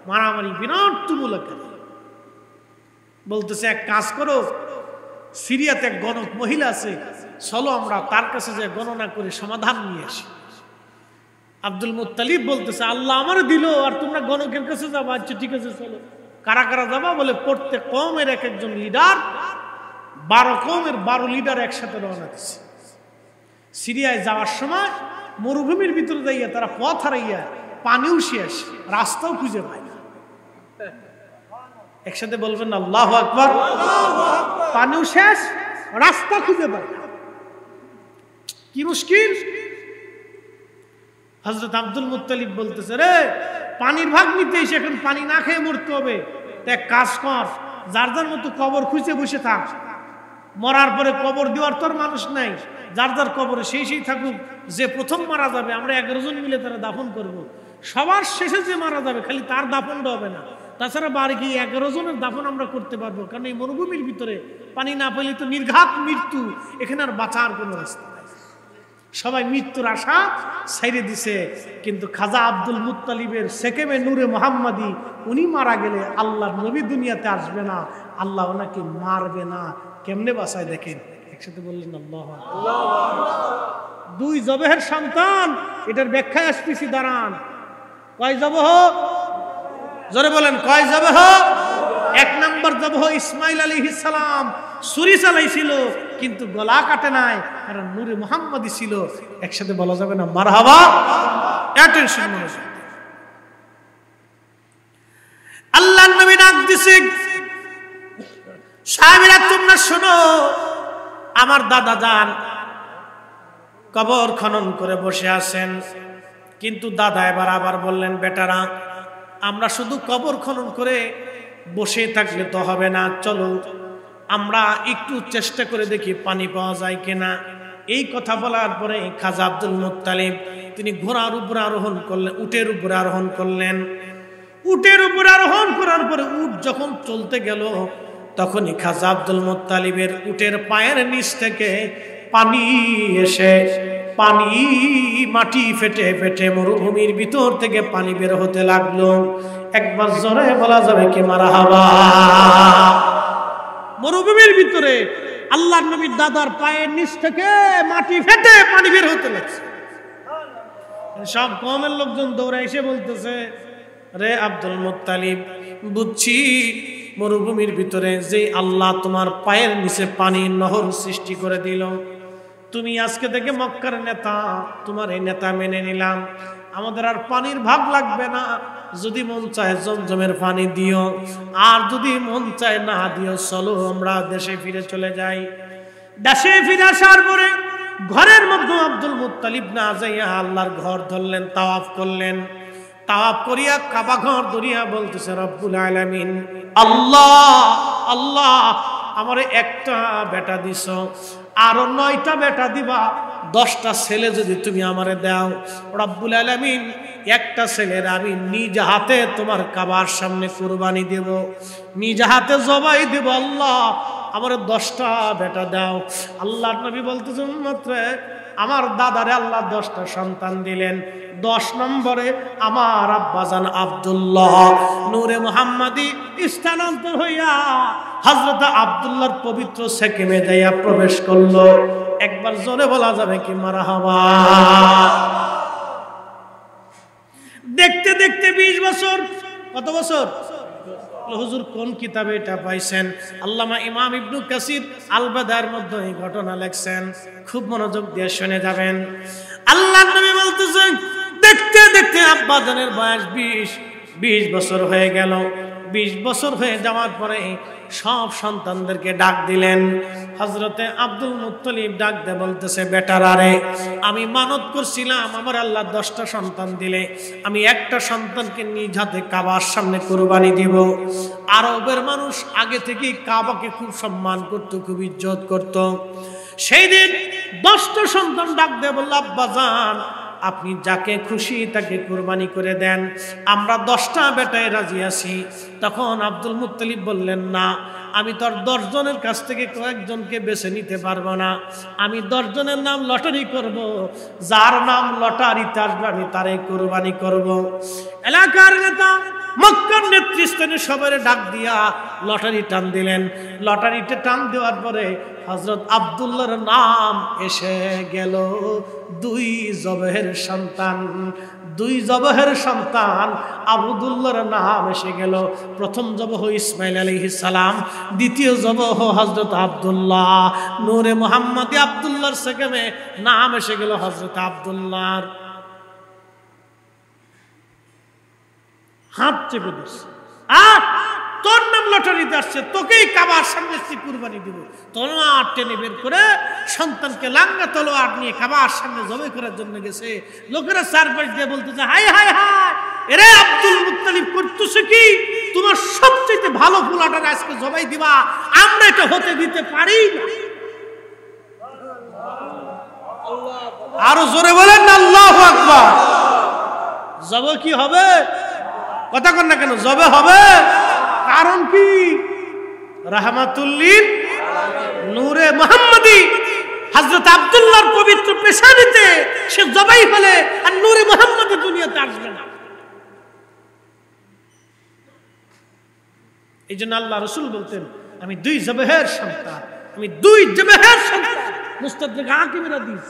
মারামারি, বিরাট তুমুল আকারে। বলতেছে এক কাজ করো, সিরিয়াতে এক গণক মহিলা আছে, চলো আমরা তার কাছে যে গণনা করে সমাধান নিয়ে আসি। আব্দুল মুত্তালিব বলতেছে আল্লাহ আমার দিল আর তোমরা গণকের কাছে যাবা। আচ্ছা ঠিক আছে চলো। কারা কারা যাবা? বলে প্রত্যেক কওমের এক একজন লিডার, 12 কওমের 12 লিডার একসাথে রওনা দিচ্ছে। সিরিয়ায় যাওয়ার সময় মরুভূমির ভিতরে যাইয়া তারা পথ হারাইয়া পানিও শেষ, রাস্তাও খুঁজে পায় না। একসাথে বলবেন আল্লাহু আকবার। পানিও শেষ, রাস্তা খুঁজে পায় না, কি মুশকিল। হযরত আব্দুল মুত্তালিব বলতেছে রে পানির ভাগ নিতে এসে এখন পানি না খেয়ে মরতে হবে, এক কাজ কর, যার যার মতো কবর খুঁজে বসে থাক। মরার পরে কবর দেওয়ার তোর মানুষ নাই, যার যার কবরে সেই থাকুক। যে প্রথম মারা যাবে আমরা 11 জন মিলে তারা দাফন করব। সবার শেষে যে মারা যাবে খালি তার দাফনটা হবে না, তাছাড়া বাকি 11 জনের দাফন আমরা করতে পারবো। কারণ এই মরুভূমির ভিতরে পানি না পেলে তো নির্ঘাত মৃত্যু, এখানে আর বাঁচার কোনো রাস্তা নাই। সবাই মৃত্যুর আশা ছেড়ে দিছে। কিন্তু খাজা আব্দুল মুত্তালিবের সেকেমে নূরে মুহাম্মাদি, উনি মারা গেলে আল্লাহর নবী দুনিয়াতে আসবে না, আল্লাহ ওনাকে মারবে না। কেমনে বাঁচায় দেখেন। একসাথে বললেন আল্লাহু আকবার। 2 জবেহের সন্তান, এটার ব্যাখ্যায় আসতেছি, দাঁড়ান। কয় জবহ? জোরে বলেন কয় জবহ? 1 নম্বর জবহ ইসমাঈল আলাইহিস সালাম ছুরি চালাইছিল কিন্তু গলা কাটে নাই, কারণ নূরে মুহাম্মাদি ছিল। একসাথে বলা যাবে না মারহাবা? অ্যাটেনশন মনোযোগ। আল্লাহর নবী ডাক দিছে, সাহাবীরা তোমরা শোনো, আমার দাদা যান কবর খনন করে বসে আছেন। কিন্তু দাদা এবার আবার বললেন বেটারা আমরা শুধু কবর খনন করে বসে থাকলে তো হবে না, চলো আমরা একটু চেষ্টা করে দেখি পানি পাওয়া যায় কিনা। এই কথা বলার পরে খাজা আব্দুল মুত্তালিব তিনি ঘোড়ার উপরে আরোহণ করলেন, উটের উপরে আরোহণ করলেন। উটের উপরে আরোহণ করার পরে উট যখন চলতে গেল তখনই খাজা আব্দুল মুত্তালিবের উটের পায়ের নিচ থেকে পানি এসে মাটি ফেটে ফেটে মরুভূমির ভিতর থেকে পানি বের হতে লাগলো। একবার জোরে বলা যাবে কি মারহাবা। মরুভূমির ভিতরে আল্লাহর নবীর দাদার পায়ের নিচ থেকে মাটি ফেটে পানি বের হতে লাগছে। সব কওমের লোকজন দৌড়ে এসে বলতেছে, রে আব্দুল মুত্তালিব, বুঝছি মরুভূমির ভিতরে যে আল্লাহ তোমার পায়ের নিচে পানির নহর সৃষ্টি করে দিল, তুমি আজকে থেকে মক্কার নেতা, তোমার এই নেতা মেনে নিলাম, আমাদের আর পানির ভাগ লাগবে না। যদি মন চায় জমজমের পানি দিও, আর যদি মন চায় না দিও, চলো আমরা দেশে ফিরে চলে যাই। দেশে ফিরে আসার পরে ঘরের মধ্যে আব্দুল মুত্তালিব না যাইয়া আল্লাহর ঘর ধরলেন, তাওয়াফ করলেন। তাওয়াফ করিয়া কাবা ঘর ধরিয়া বলতেছে, রব্বুল আলামিন, আল্লাহ আল্লাহ, আমারে একটা বেটা দিছ, আরো 9টা বেটা দিবা, 10টা ছেলে যদি তুমি আমারে দাও, রব্বুল আলামিন একটা ছেলের আমি নিজ হাতে তোমার কাবার সামনে কুরবানি দেব, নিজ হাতে জবাই দেব। আল্লাহ আমারে 10টা বেটা দাও। আল্লাহর নবী বলতেছেন, মাত্র আমার দাদারে আল্লাহ 10টা সন্তান দিলেন। 10 নম্বরে আমার আব্বাজান আব্দুল্লাহ নূরে মুহাম্মাদি স্থানান্তর হইয়া হযরত আব্দুল্লাহর পবিত্র সেকেমে যাইয়া প্রবেশ করলো। একবার জোরে বলা যাবে কি মারহাবা। দেখতে দেখতে 20 বছর, কত বছর? হুজুর কোন কিতাবে এটা পাইছেন? আল্লামা ইমাম ইবনু কাসির আল বাদার মধ্যে এই ঘটনা লেখছেন, খুব মনোযোগ দিয়ে শুনে যাবেন। আল্লাহর নবী বলতেছেন, দেখতে দেখতে আব্বাজানের বয়স 20 বছর হয়ে গেল। 20 বছর হয়ে যাওয়ার পরে সব সন্তানদেরকে ডাক দিলেন। হযরতে আব্দুল মুত্তালিব ডাক দিয়ে বলতেছে, বেটারা রে, আমি মানত করছিলাম আমার আল্লাহ 10টা সন্তান দিলে আমি একটা সন্তানকে নিজ হাতে কাবার সামনে কুরবানি দিব। আরবের মানুষ আগে থেকেই কাবাকে খুব সম্মান করত, খুব ইজ্জত করত। সেই দিন 10টা সন্তান ডাক দিয়ে বলল, আব্বাজান আপনি যাকে খুশি তাকে কুরবানি করে দেন, আমরা 10টা বেটায় রাজি আছি। তখন আব্দুল মুত্তালিব বললেন, না, আমি তো আর 10 জনের কাছ থেকে কয়েকজনকে বেছে নিতে পারবো না, আমি 10 জনের নাম লটারি করব, যার নাম লটারিতে আসবে আমি তারে কুরবানি করব। এলাকার নেতা মক্কার নেতৃস্থানে সবাই ডাক দিয়া লটারি টান দিলেন। লটারিতে টান দেওয়ার পরে হযরত আব্দুল্লাহর নাম এসে গেল। 2 জবহের সন্তান আবদুল্লাহর নাম এসে গেল। প্রথম জবহ ইসমাইল আলাইহিস সালাম, দ্বিতীয় জবহ হযরত আব্দুল্লাহ নূরে মুহাম্মাদি আব্দুল্লাহর সেকেমে নাম এসে গেল হযরত আব্দুল্লাহর। হাত চেপে দিচ্ছে, তোর নাম লটারিতে আসছে, তোকেই কাবার সামনে কুরবানি দিব। তলোয়ার টেনে বের করে সন্তানকে লাঙ্গা তলোয়ার নিয়ে কাবার সামনে জবাই করার জন্য গেছে। লোকেরা চারপাশ দিয়ে বলতেছে, হাই হাই হাই, এরে আব্দুল মুত্তালিব করতেছে কি? তোমার সবচেয়ে ভালো পোলাটার আজকে জবাই দিবা, আমরা এটা হতে দিতে পারি না। আরো জোরে বলেন না আল্লাহু আকবার। জবাই কি হবে? কথা কন না কেন? জবে হবে। কারণ কি? রাহমাতুল লিল নূরে মুহাম্মাদি হযরত আব্দুল্লাহর পবিত্র পেশানিতে সে জবাই হলে আর নূরে মুহাম্মাদি দুনিয়াতে আসবে না। এই জন্য আল্লাহ রাসূল বলতেন, আমি 2 জবহের সন্তান, আমি 2 জবহের সন্তান। মুস্তাদরিক হাকিমের হাদিস,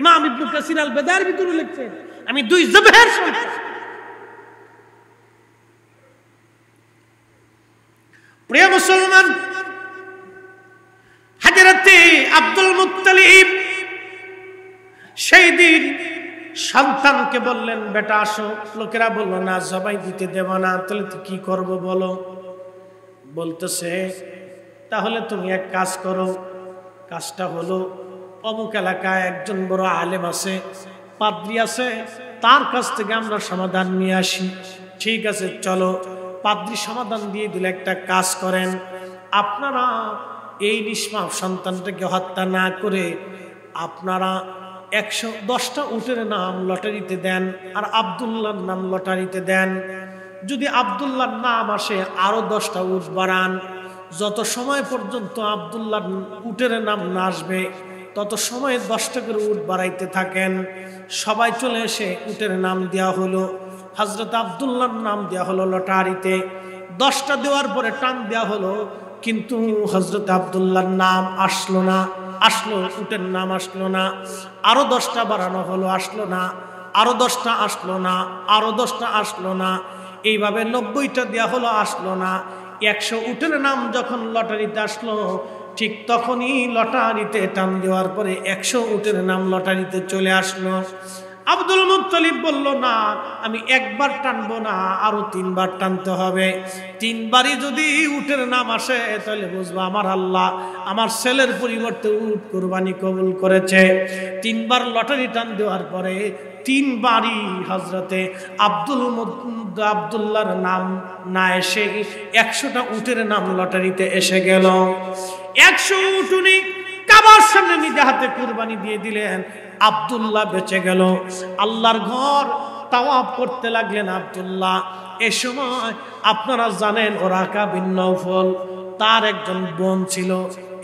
ইমাম ইবনে কাসির আল বাদার ভিতরে লিখছেন, আমি 2 জবহের সন্তান। প্রিয় মুসলমান, হযরতে আব্দুল মুত্তালিব সেই দিন সন্তানকে বললেন, বেটা আসো। লোকেরা বলল, না, জবাই দিতে দেব না। তাহলে তো কি করব বলো? বলতেছে, তাহলে তুমি এক কাজ করো। কাজটা হলো, অমুক এলাকায় একজন বড় আলেম আছে, পাদ্রী আছে, তার কাছ থেকে আমরা সমাধান নিয়ে আসি। ঠিক আছে, চলো। পাদ্রী সমাধান দিয়ে দিলে, একটা কাজ করেন, আপনারা এই নিষ্পাপ সন্তানটাকে হত্যা না করে আপনারা 110টা উটের নাম লটারিতে দেন আর আব্দুল্লাহর নাম লটারিতে দেন। যদি আব্দুল্লাহর নাম আসে আরো 10টা উট বাড়ান। যত সময় পর্যন্ত আব্দুল্লাহর উটের নাম না আসবে তত সময় 10টা করে উট বাড়াইতে থাকেন। সবাই চলে এসে উটের নাম দেওয়া হলো। হযরত আব্দুল্লাহর নাম দেওয়া হলো লটারিতে। 10টা দেওয়ার পরে টান দেওয়া হলো, কিন্তু হযরত আব্দুল্লাহর নাম আসলো না। আসলো, উটের নাম আসলো না। আরো 10টা বাড়ানো হলো, আসলো না। আরো 10টা আসলো না, আরো 10টা আসলো না। এইভাবে 90টা দেওয়া হলো, আসলো না। 100 উটের নাম যখন লটারিতে আসলো, ঠিক তখনই লটারিতে টান দেওয়ার পরে 100 উটের নাম লটারিতে চলে আসলো। আব্দুল মুত্তালিব বলল, না, আমি একবার টানবো না, আরো 3বার টানতে হবে। 3বারই যদি উটের নাম আসে তাহলে বুঝবো আমার আল্লাহ আমার ছেলের পরিবর্তে উট কুরবানি কবুল করেছে। 3বার লটারি টান দেওয়ার পরে 3বারই হযরতে আব্দুল্লাহর নাম না এসে 100টা উটের নাম লটারিতে এসে গেল। 100 উট উনি কাবার সামনে নিজে হাতে কুরবানি দিয়ে দিলেন। আব্দুল্লাহ বেঁচে গেল। আল্লাহর ঘর তাওয়াফ করতে লাগলেন আব্দুল্লাহ। এ সময় আপনারা জানেন ওরাকা বিন নওফল, তার একজন বোন ছিল।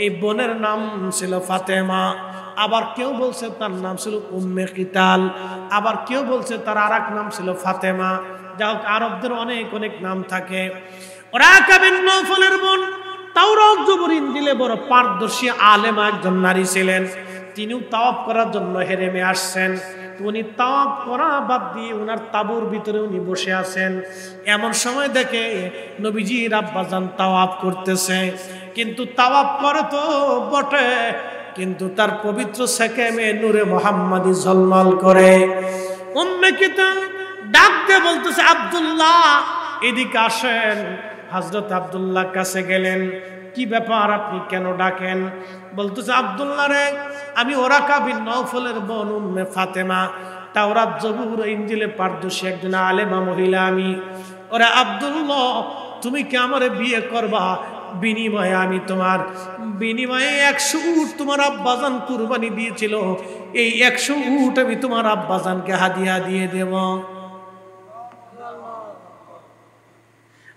এই বোনের নাম ছিল ফাতেমা। আবার কেউ বলছে তার নাম ছিল উম্মে কিতাল। আবার কেউ বলছে তার আরেক নাম ছিল ফাতেমা। যাই হোক, আরবদের অনেক অনেক নাম থাকে। ওরাকা বিন নওফলের বোন তাওরাত জবর ইনজিলে বড় পারদর্শী আলেমা একজন নারী ছিলেন। তিনিও তাওয়াফ করার জন্য হেরেমে আসছেন। উনি তাওয়াফ করা বাদ দিয়ে উনার তাঁবুর ভিতরে উনি বসে আছেন। এমন সময় দেখে নবীজির আব্বাজান তাওয়াফ করতেছে। কিন্তু তাওয়াফ করে তো বটে, কিন্তু তার পবিত্র সেকেমে নূরে মুহাম্মাদি ঝলমল করে। উম্মে কিতাল ডাক দিয়ে বলতেছে, আব্দুল্লাহ এদিকে আসেন। হযরত আব্দুল্লাহ কাছে গেলেন। কি ব্যাপার, আপনি কেন ডাকেন? বলতেছে, আব্দুল্লাহ রে, আমি ওরাকা বিন নওফলের বোন উম্মে ফাতেমা, তাওরাত জবুর ইনজিলে পারদর্শী একজন আলেমা মহিলা আমি। ওরে আব্দুল্লাহ, তুমি কি আমারে বিয়ে করবা? বিনিময়ে আমি তোমার বিনিময়ে 100 উট তোমার আব্বাজান কুরবানি দিয়েছিল, এই 100 উট আমি তোমার আব্বাজানকে হাদিয়া দিয়ে দেব।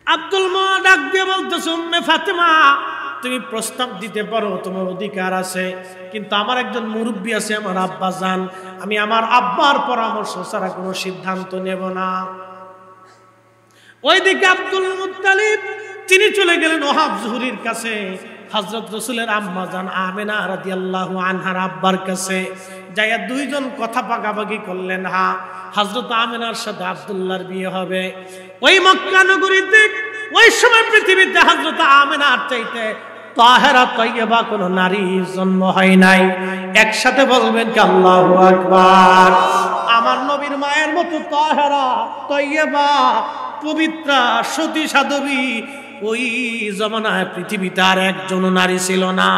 আব্দুল মা ডাক দিয়ে বলতেছে, উম্মে ফাতেমা, তুমি প্রস্তাব দিতে পারো, তোমার অধিকার আছে, কিন্তু আমার একজন মুরব্বী আছে, আমার আব্বাজান, আমি আমার আব্বার পরামর্শ ছাড়া কোনো সিদ্ধান্ত নেব না। ওইদিকে আব্দুল মুত্তালিব তিনি চলে গেলেন ওহাব জুহরির কাছে, হযরত রাসূলের আম্মাজান আমেনা রাদিয়াল্লাহু আনহার আব্বার কাছে। যাইয়া দুইজন কথা পাকাপাকি করলেন, হ্যাঁ, হযরত আমেনার সাথে আব্দুল্লাহর বিয়ে হবে। ওই মক্কা নগরীতে ওই সময় পৃথিবীতে হযরত আমেনার চাইতে তাহেরা তয়্যিবা কোনো নারীর জন্ম হয় নাই। একসাথে বলবেন কি আল্লাহু আকবার। আমার নবীর মায়ের মতো তাহেরা তয়্যিবা পবিত্রা সতী সাধবী ওই জমানায় পৃথিবীতে আর একজন নারী ছিল না।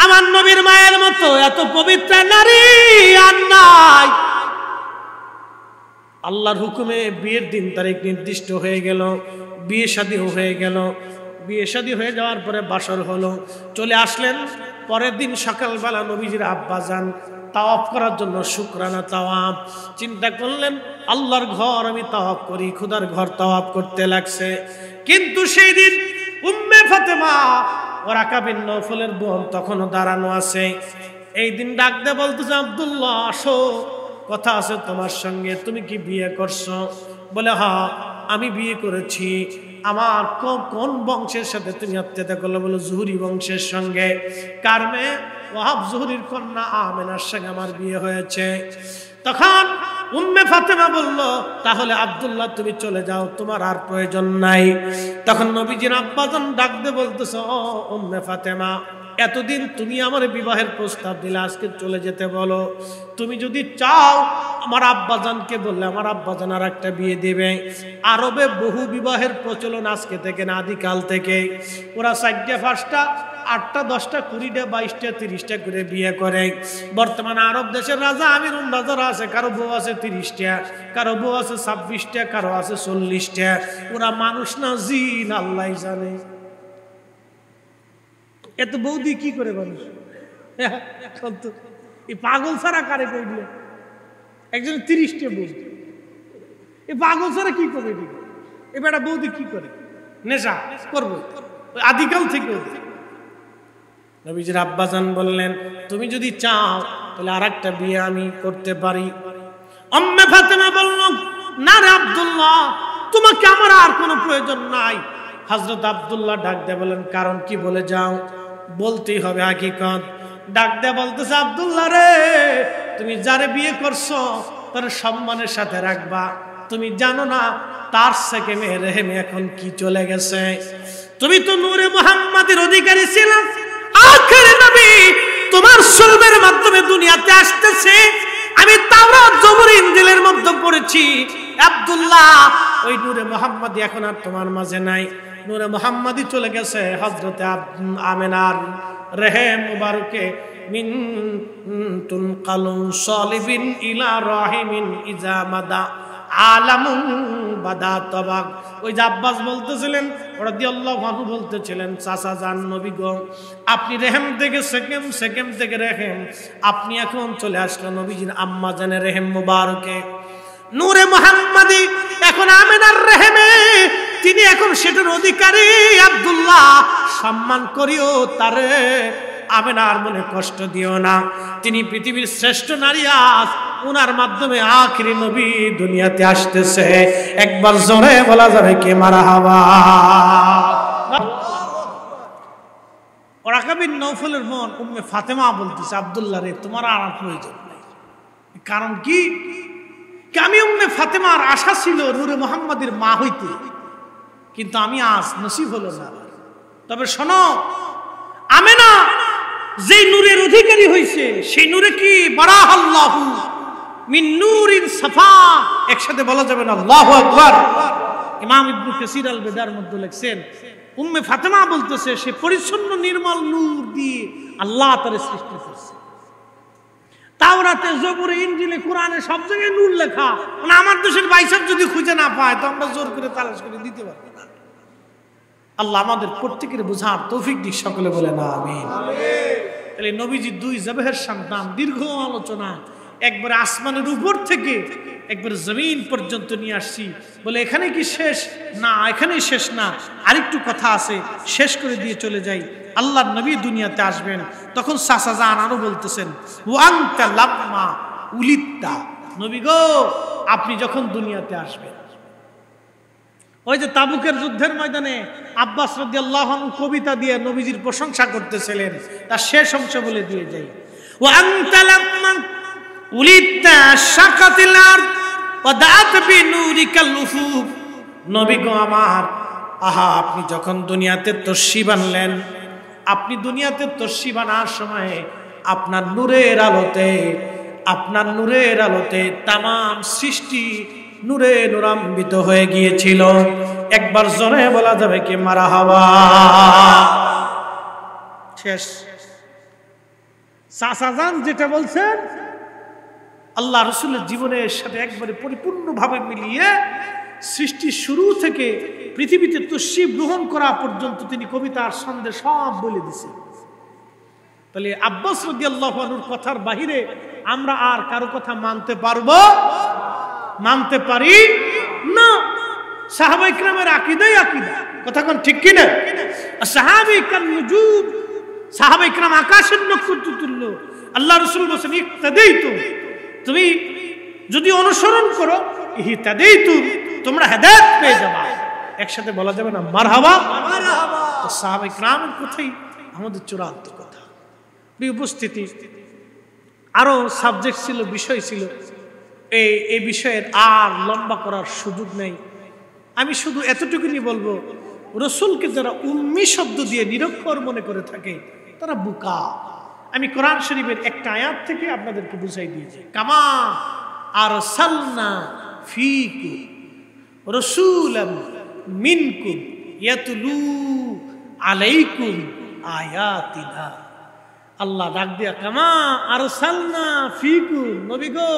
আমার নবীর মায়ের মতো এত পবিত্র নারী আর নাই। আল্লাহর হুকুমে বিয়ের দিন তারিখ নির্দিষ্ট হয়ে গেল, বিয়ে শাদীও হয়ে গেল। বিয়ে শাদী হয়ে যাওয়ার পরে বাসর হলো, চলে আসলেন। পরের দিন সকালবেলা নবীজির আব্বাজান তাওয়াফ করার জন্য শুকরানা তাওয়াফ চিন্তা করলেন, আল্লাহর ঘর আমি তাওয়াফ করি, খুদার ঘর তাওয়াফ করতে লাগছে। কিন্তু সেই দিন উম্মে ফাতেমা ওরাকা বিন নওফলের বোন তখনও দাঁড়ানো আছে। এই দিন ডাক দিয়ে বলতেছে, আব্দুল্লাহ আসো, কথা আছে তোমার সঙ্গে। তুমি কি বিয়ে করছো? বলে, হ্যাঁ আমি বিয়ে করেছি। আমার কোন বংশের সাথে তুমি আত্মীয়তা করলে? বলে, জুহরি বংশের সঙ্গে। কার মেয়ে? ওহাব জুহরির কন্যা আমেনার সঙ্গে আমার বিয়ে হয়েছে। তখন উম্মে ফাতেমা বলল, তাহলে আব্দুল্লাহ তুমি চলে যাও, তোমার আর প্রয়োজন নাই। তখন নবীজির আব্বাজান ডাক দিয়ে বলতেছে, ও উম্মে ফাতেমা, এতদিন তুমি আমার বিবাহের প্রস্তাব দিলে, আজকে চলে যেতে বলো। তুমি যদি চাও আমার আব্বাজানকে বললে আমার আব্বাজান আর একটা বিয়ে দেবে। আরবে বহু বিবাহের প্রচলন আজকে থেকে না, আদিকাল থেকে। ওরা 4টা 5টা 8টা 10টা 20টা 22টা 30টা করে বিয়ে করে। বর্তমানে আরব দেশের রাজা আমিরুল রাজারা আছে, কারো বউ আছে 30টা, কারো বউ আছে 26টা, কারো আছে 40টা। ওরা মানুষ না জিন, আল্লাহ জানে। এত বৌদি কি করে মানুষ এই পাগল ছাড়া কারে করল একজন 30টে বৌদি এই পাগল ছাড়া কি করবে এ বেটা বৌদি কি করে নেশা করবো আদিকাল থেকে নবীজির আব্বাজান বললেন তুমি যদি চাও তাহলে আরেকটা বিয়ে আমি করতে পারি উম্মে ফাতেমা বলল না রে আব্দুল্লাহ তোমাকে আমার আর কোনো প্রয়োজন নাই হযরত আব্দুল্লাহ ডাক দিয়ে বলেন কারণ কি বলে যাও বলতেই হবে হাকিকত ডাক দিয়ে বলতেছে আব্দুল্লাহ রে তুমি যারে বিয়ে করছো তার সম্মানের সাথে রাখবা তুমি জানো না তার সেকেমে রেহেমে এখন কি চলে গেছে তুমি তো নূরে মুহাম্মাদের অধিকারী ছিলে আখির নবী তোমার সুলবের মাধ্যমে দুনিয়াতে আসতেছে আমি তাওরাত জবুর ইনজিলের মধ্যে পড়েছি আব্দুল্লাহ ওই নূরে মুহাম্মাদি এখন আর তোমার মাঝে নাই নূরে মুহাম্মাদি চলে গেছে হযরত আমিনার রেহেম মুবারকে মিন তুনকালু সালিবিন ইলা রাহিমিন ইজা মাদা আলামুন বাদা তবাক ওই যে আব্বাস বলতেছিলেন রাদিয়াল্লাহু আনহু বলতেছিলেন চাচা জান নবী গো আপনি রেহেম থেকে সেকেম থেকে রেহেম আপনি এখন চলে আসলো নবীজির আম্মা জানের রেহেম মুবারকে নূরে মুহাম্মাদি এখন আমিনার রেহেমে তিনি এখন সেটার অধিকারী আব্দুল্লাহ সম্মান করিও তারে আমিনার মনে কষ্ট দিও না তিনি পৃথিবীর শ্রেষ্ঠ নারী আজ উনার মাধ্যমে আখিরি নবী দুনিয়াতে আসতেছে একবার জোরে বলা যাবে কি মারহাবা ওরাকা বিন নওফলের মন উম্মে ফাতেমা বলতেছে আব্দুল্লাহ রে তোমার আর প্রয়োজন নাই কারণ কি আমি উম্মে ফাতেমার আশা ছিল নূরে মুহাম্মাদের মা হইতে কিন্তু আমি আজ নসিব হলো না তবে শোনো আমিনা যে নূরের অধিকারী হইছে সেই নূরে কি বারাহাল্লাহু মিন নূরিন সাফা একসাথে বলা যাবে না আল্লাহু আকবার ইমাম ইবনে কাসির আল বেদার মধ্যে লিখছেন উম্মে ফাতেমা বলতেছে সে পরিচ্ছন্ন নির্মল নূর দিয়ে আল্লাহ তার সৃষ্টি করেছে তাওরাতে জবুরে ইনজিলে কোরআনে সব জায়গায় নূর লেখা মানে আমার দেশের বাইসাব যদি খুঁজে না পায় তো আমরা জোর করে তালাশ করে দিতে পারবো না আল্লাহ আমাদের প্রত্যেকের বোঝার তৌফিক দিক সকলে বলে না আমিন তাহলে নবীজি দুই জবেহের সন্তান দীর্ঘ আলোচনা একবার আসমানের উপর থেকে একবার জমিন পর্যন্ত নিয়ে আসছি বলে এখানে কি শেষ না এখানেই শেষ না আরেকটু কথা আছে শেষ করে দিয়ে চলে যাই আল্লাহর নবী দুনিয়াতে আসবেন তখন চাচা জান আরো বলতেছেন ওয়ান্তা লাম্মা উলিত্তা নবী গো আপনি যখন দুনিয়াতে আসবেন ওই যে তাবুকের যুদ্ধের ময়দানে আব্বাস রাদিয়াল্লাহু আনহু কবিতা দিয়ে নবীজির প্রশংসা করতেছিলেন তার শেষ অংশ বলে দিয়ে যাই ওয়ান্তা লাম্মা উলিত্তা শাকাতিল আরদ ওয়া দাআত বিনুরিকাল উফুক নবী গো আমার আহা আপনি যখন দুনিয়াতে তশরিফ আনলেন আপনি দুনিয়াতে তশরিফ আনার সময় আপনার নূরের আলোতে तमाम সৃষ্টি নূরে নূরান্বিত হয়ে গিয়েছিল একবার জোরে বলা যাবে কি মারহাবা শেষ সাসাজান যেটা বলছেন আল্লাহ রাসূলের জীবনের সাথে একবারে পরিপূর্ণভাবে মিলিয়ে সৃষ্টি শুরু থেকে পৃথিবীতে তশরিফ গ্রহণ করা পর্যন্ত তিনি কবিতার ছন্দে সব বলে দিয়েছেন তাহলে আব্বাস রাদিয়াল্লাহু আনহুর কথার বাহিরে আমরা আর কারো কথা মানতে পারি না সাহাবায়ে কিরামের আকীদাই আকীদা কথা কোন ঠিক কি না সাহাবী কান নুজুম সাহাবায়ে কিরাম আকাশের নক্ষত্র তুল্য আল্লাহ রাসূল বলেন ইক্তাদাইতু তুমি যদি অনুসরণ করো ইহতাদাইতু তোমরা হেদায়েত পেয়ে যাবে একসাথে বলা যাবে না মারহাবা মারহাবা সাহাবায়ে কিরামের কথাই আমাদের চূড়ান্ত কথা প্রিয় উপস্থিতি আরো সাবজেক্ট ছিল বিষয় ছিল এই বিষয়ের আর লম্বা করার সুযোগ নেই আমি শুধু এতটুকুনি বলবো রাসূলকে যারা উম্মি শব্দ দিয়ে নিরক্ষর মনে করে থাকে তারা বোকা আমি কোরআন শরীফের একটা আয়াত থেকে আপনাদেরকে বুঝাই দিয়েছি কামা আরসালনা ফীকুম রাসূলাম মিনকুম ইয়াতলু আলাইকুম আয়াতিনা আল্লাহ ডাক দিয়া কামা আরসালনা ফীকুম নবী গো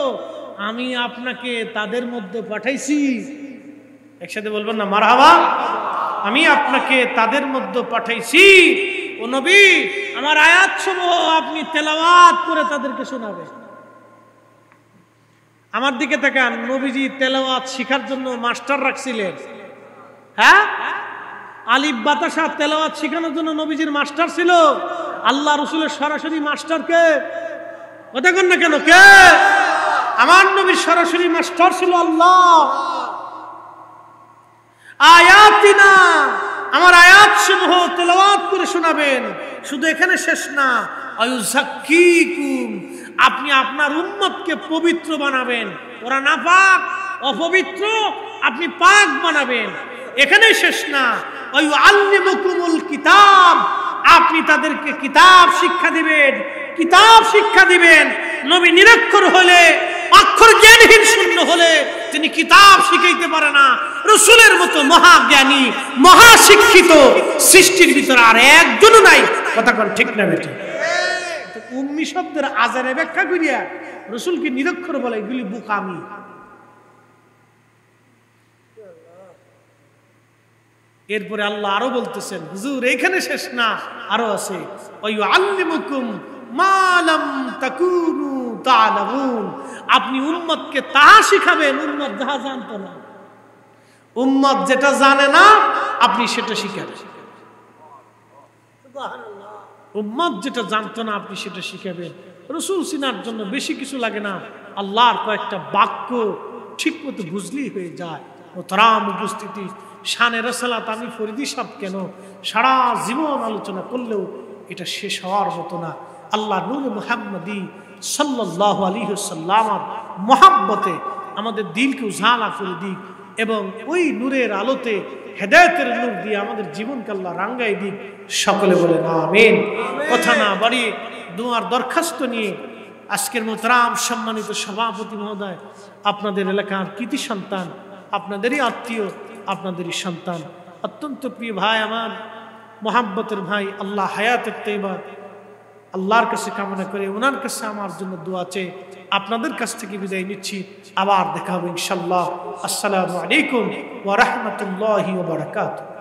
আমি আপনাকে তাদের মধ্যে পাঠাইছি একসাথে বলবেন না মারহাবা আমি আপনাকে তাদের মধ্যে পাঠাইছি ও নবী আমার আয়াত সমূহ আপনি তেলাওয়াত করে তাদেরকে শোনাবেন। আমার দিকে তাকান, নবীজি তেলাওয়াত শিখার জন্য মাস্টার রাখছিলেন? হ্যাঁ, আলিফ বাতাসা তেলাওয়াত শেখানোর জন্য নবীজির মাস্টার ছিল? আল্লাহ রসুলের সরাসরি মাস্টার কে? কথা কন না কেন, কে? আমার নবীর সরাসরি মাস্টার ছিল আল্লাহ। আয়াতিনা, আমার আয়াত সমূহ তেলাওয়াত করে শোনাবেন। শুধু এখানে শেষ না, আয়ুযাক্কিকুম, আপনি আপনার উম্মতকে পবিত্র বানাবেন। ওরা নাপাক অপবিত্র, আপনি পাক বানাবেন। এখানে শেষ না, আল্লিমুকুমুল কিতাব, আপনি তাদেরকে কিতাব শিক্ষা দিবেন। কিতাব শিক্ষা দিবেন। নবী নিরক্ষর হলে, অক্ষর জ্ঞানহীন শূন্য হলে তিনি কিতাব শিখাইতে পারে না। রাসূলের মতো মহাজ্ঞানী মহাশিক্ষিত সৃষ্টির ভিতরে আর একজনও নাই। কথা কোন ঠিক না বেটি? উম্মি শব্দের আজারে ব্যাখ্যা করিয়া রাসূলকে নিরক্ষর বলে, এগুলি বোকামি। এরপরে আল্লাহ আরো বলতেছেন, হুজুর এখানে শেষ না, আরো আছে, ওয়ায়ুআল্লিমুকুম মা লাম তাকুনু তা'লামুন, আপনি উম্মতকে তা শিখাবেন উম্মত যা জানতো না। উম্মত যেটা জানে না আপনি সেটা শিখাবেন। সুবহানাল্লাহ। উম্মত যেটা জানতো না আপনি সেটা শিখাবেন। রাসূল চিনার জন্য বেশি কিছু লাগে না, আল্লাহর কয়েকটা বাক্য ঠিক মতো বুঝলেই হয়ে যায়। মোহতারাম উপস্থিতি, শানে রাসালাত আমি ফরিদি সাহেব কেন সারা জীবন আলোচনা করলেও এটা শেষ হওয়ার মতো না। আল্লাহ নূর মুহাম্মদী সাল্লাল্লাহু আলাইহি ওয়াসাল্লামের মহব্বতে আমাদের দিলকে উজালা করে দিক এবং ওই নূরের আলোতে হেদায়েতের নূর দিয়ে আমাদের জীবনকে আল্লাহ রাঙ্গাই দিক। সকলে বলেন আমিন। কথা না বাড়িয়ে দোয়ার দরখাস্ত নিয়ে আজকের মোহতারাম সম্মানিত সভাপতি মহোদয়, আপনাদের এলাকার কৃতি সন্তান, আপনাদেরই আত্মীয়, আপনাদেরই সন্তান, অত্যন্ত প্রিয় ভাই, আমার মোহাব্বতের ভাই, আল্লাহ হায়াতের তৈবা আল্লাহর কাছে কামনা করে ওনার কাছে আমার জন্য দোয়া চেয়ে আপনাদের কাছ থেকে বিদায় নিচ্ছি। আবার দেখা হবে ইনশাআল্লাহ। আসসালামু আলাইকুম ওয়া রাহমাতুল্লাহি ওয়া বারাকাতুহু।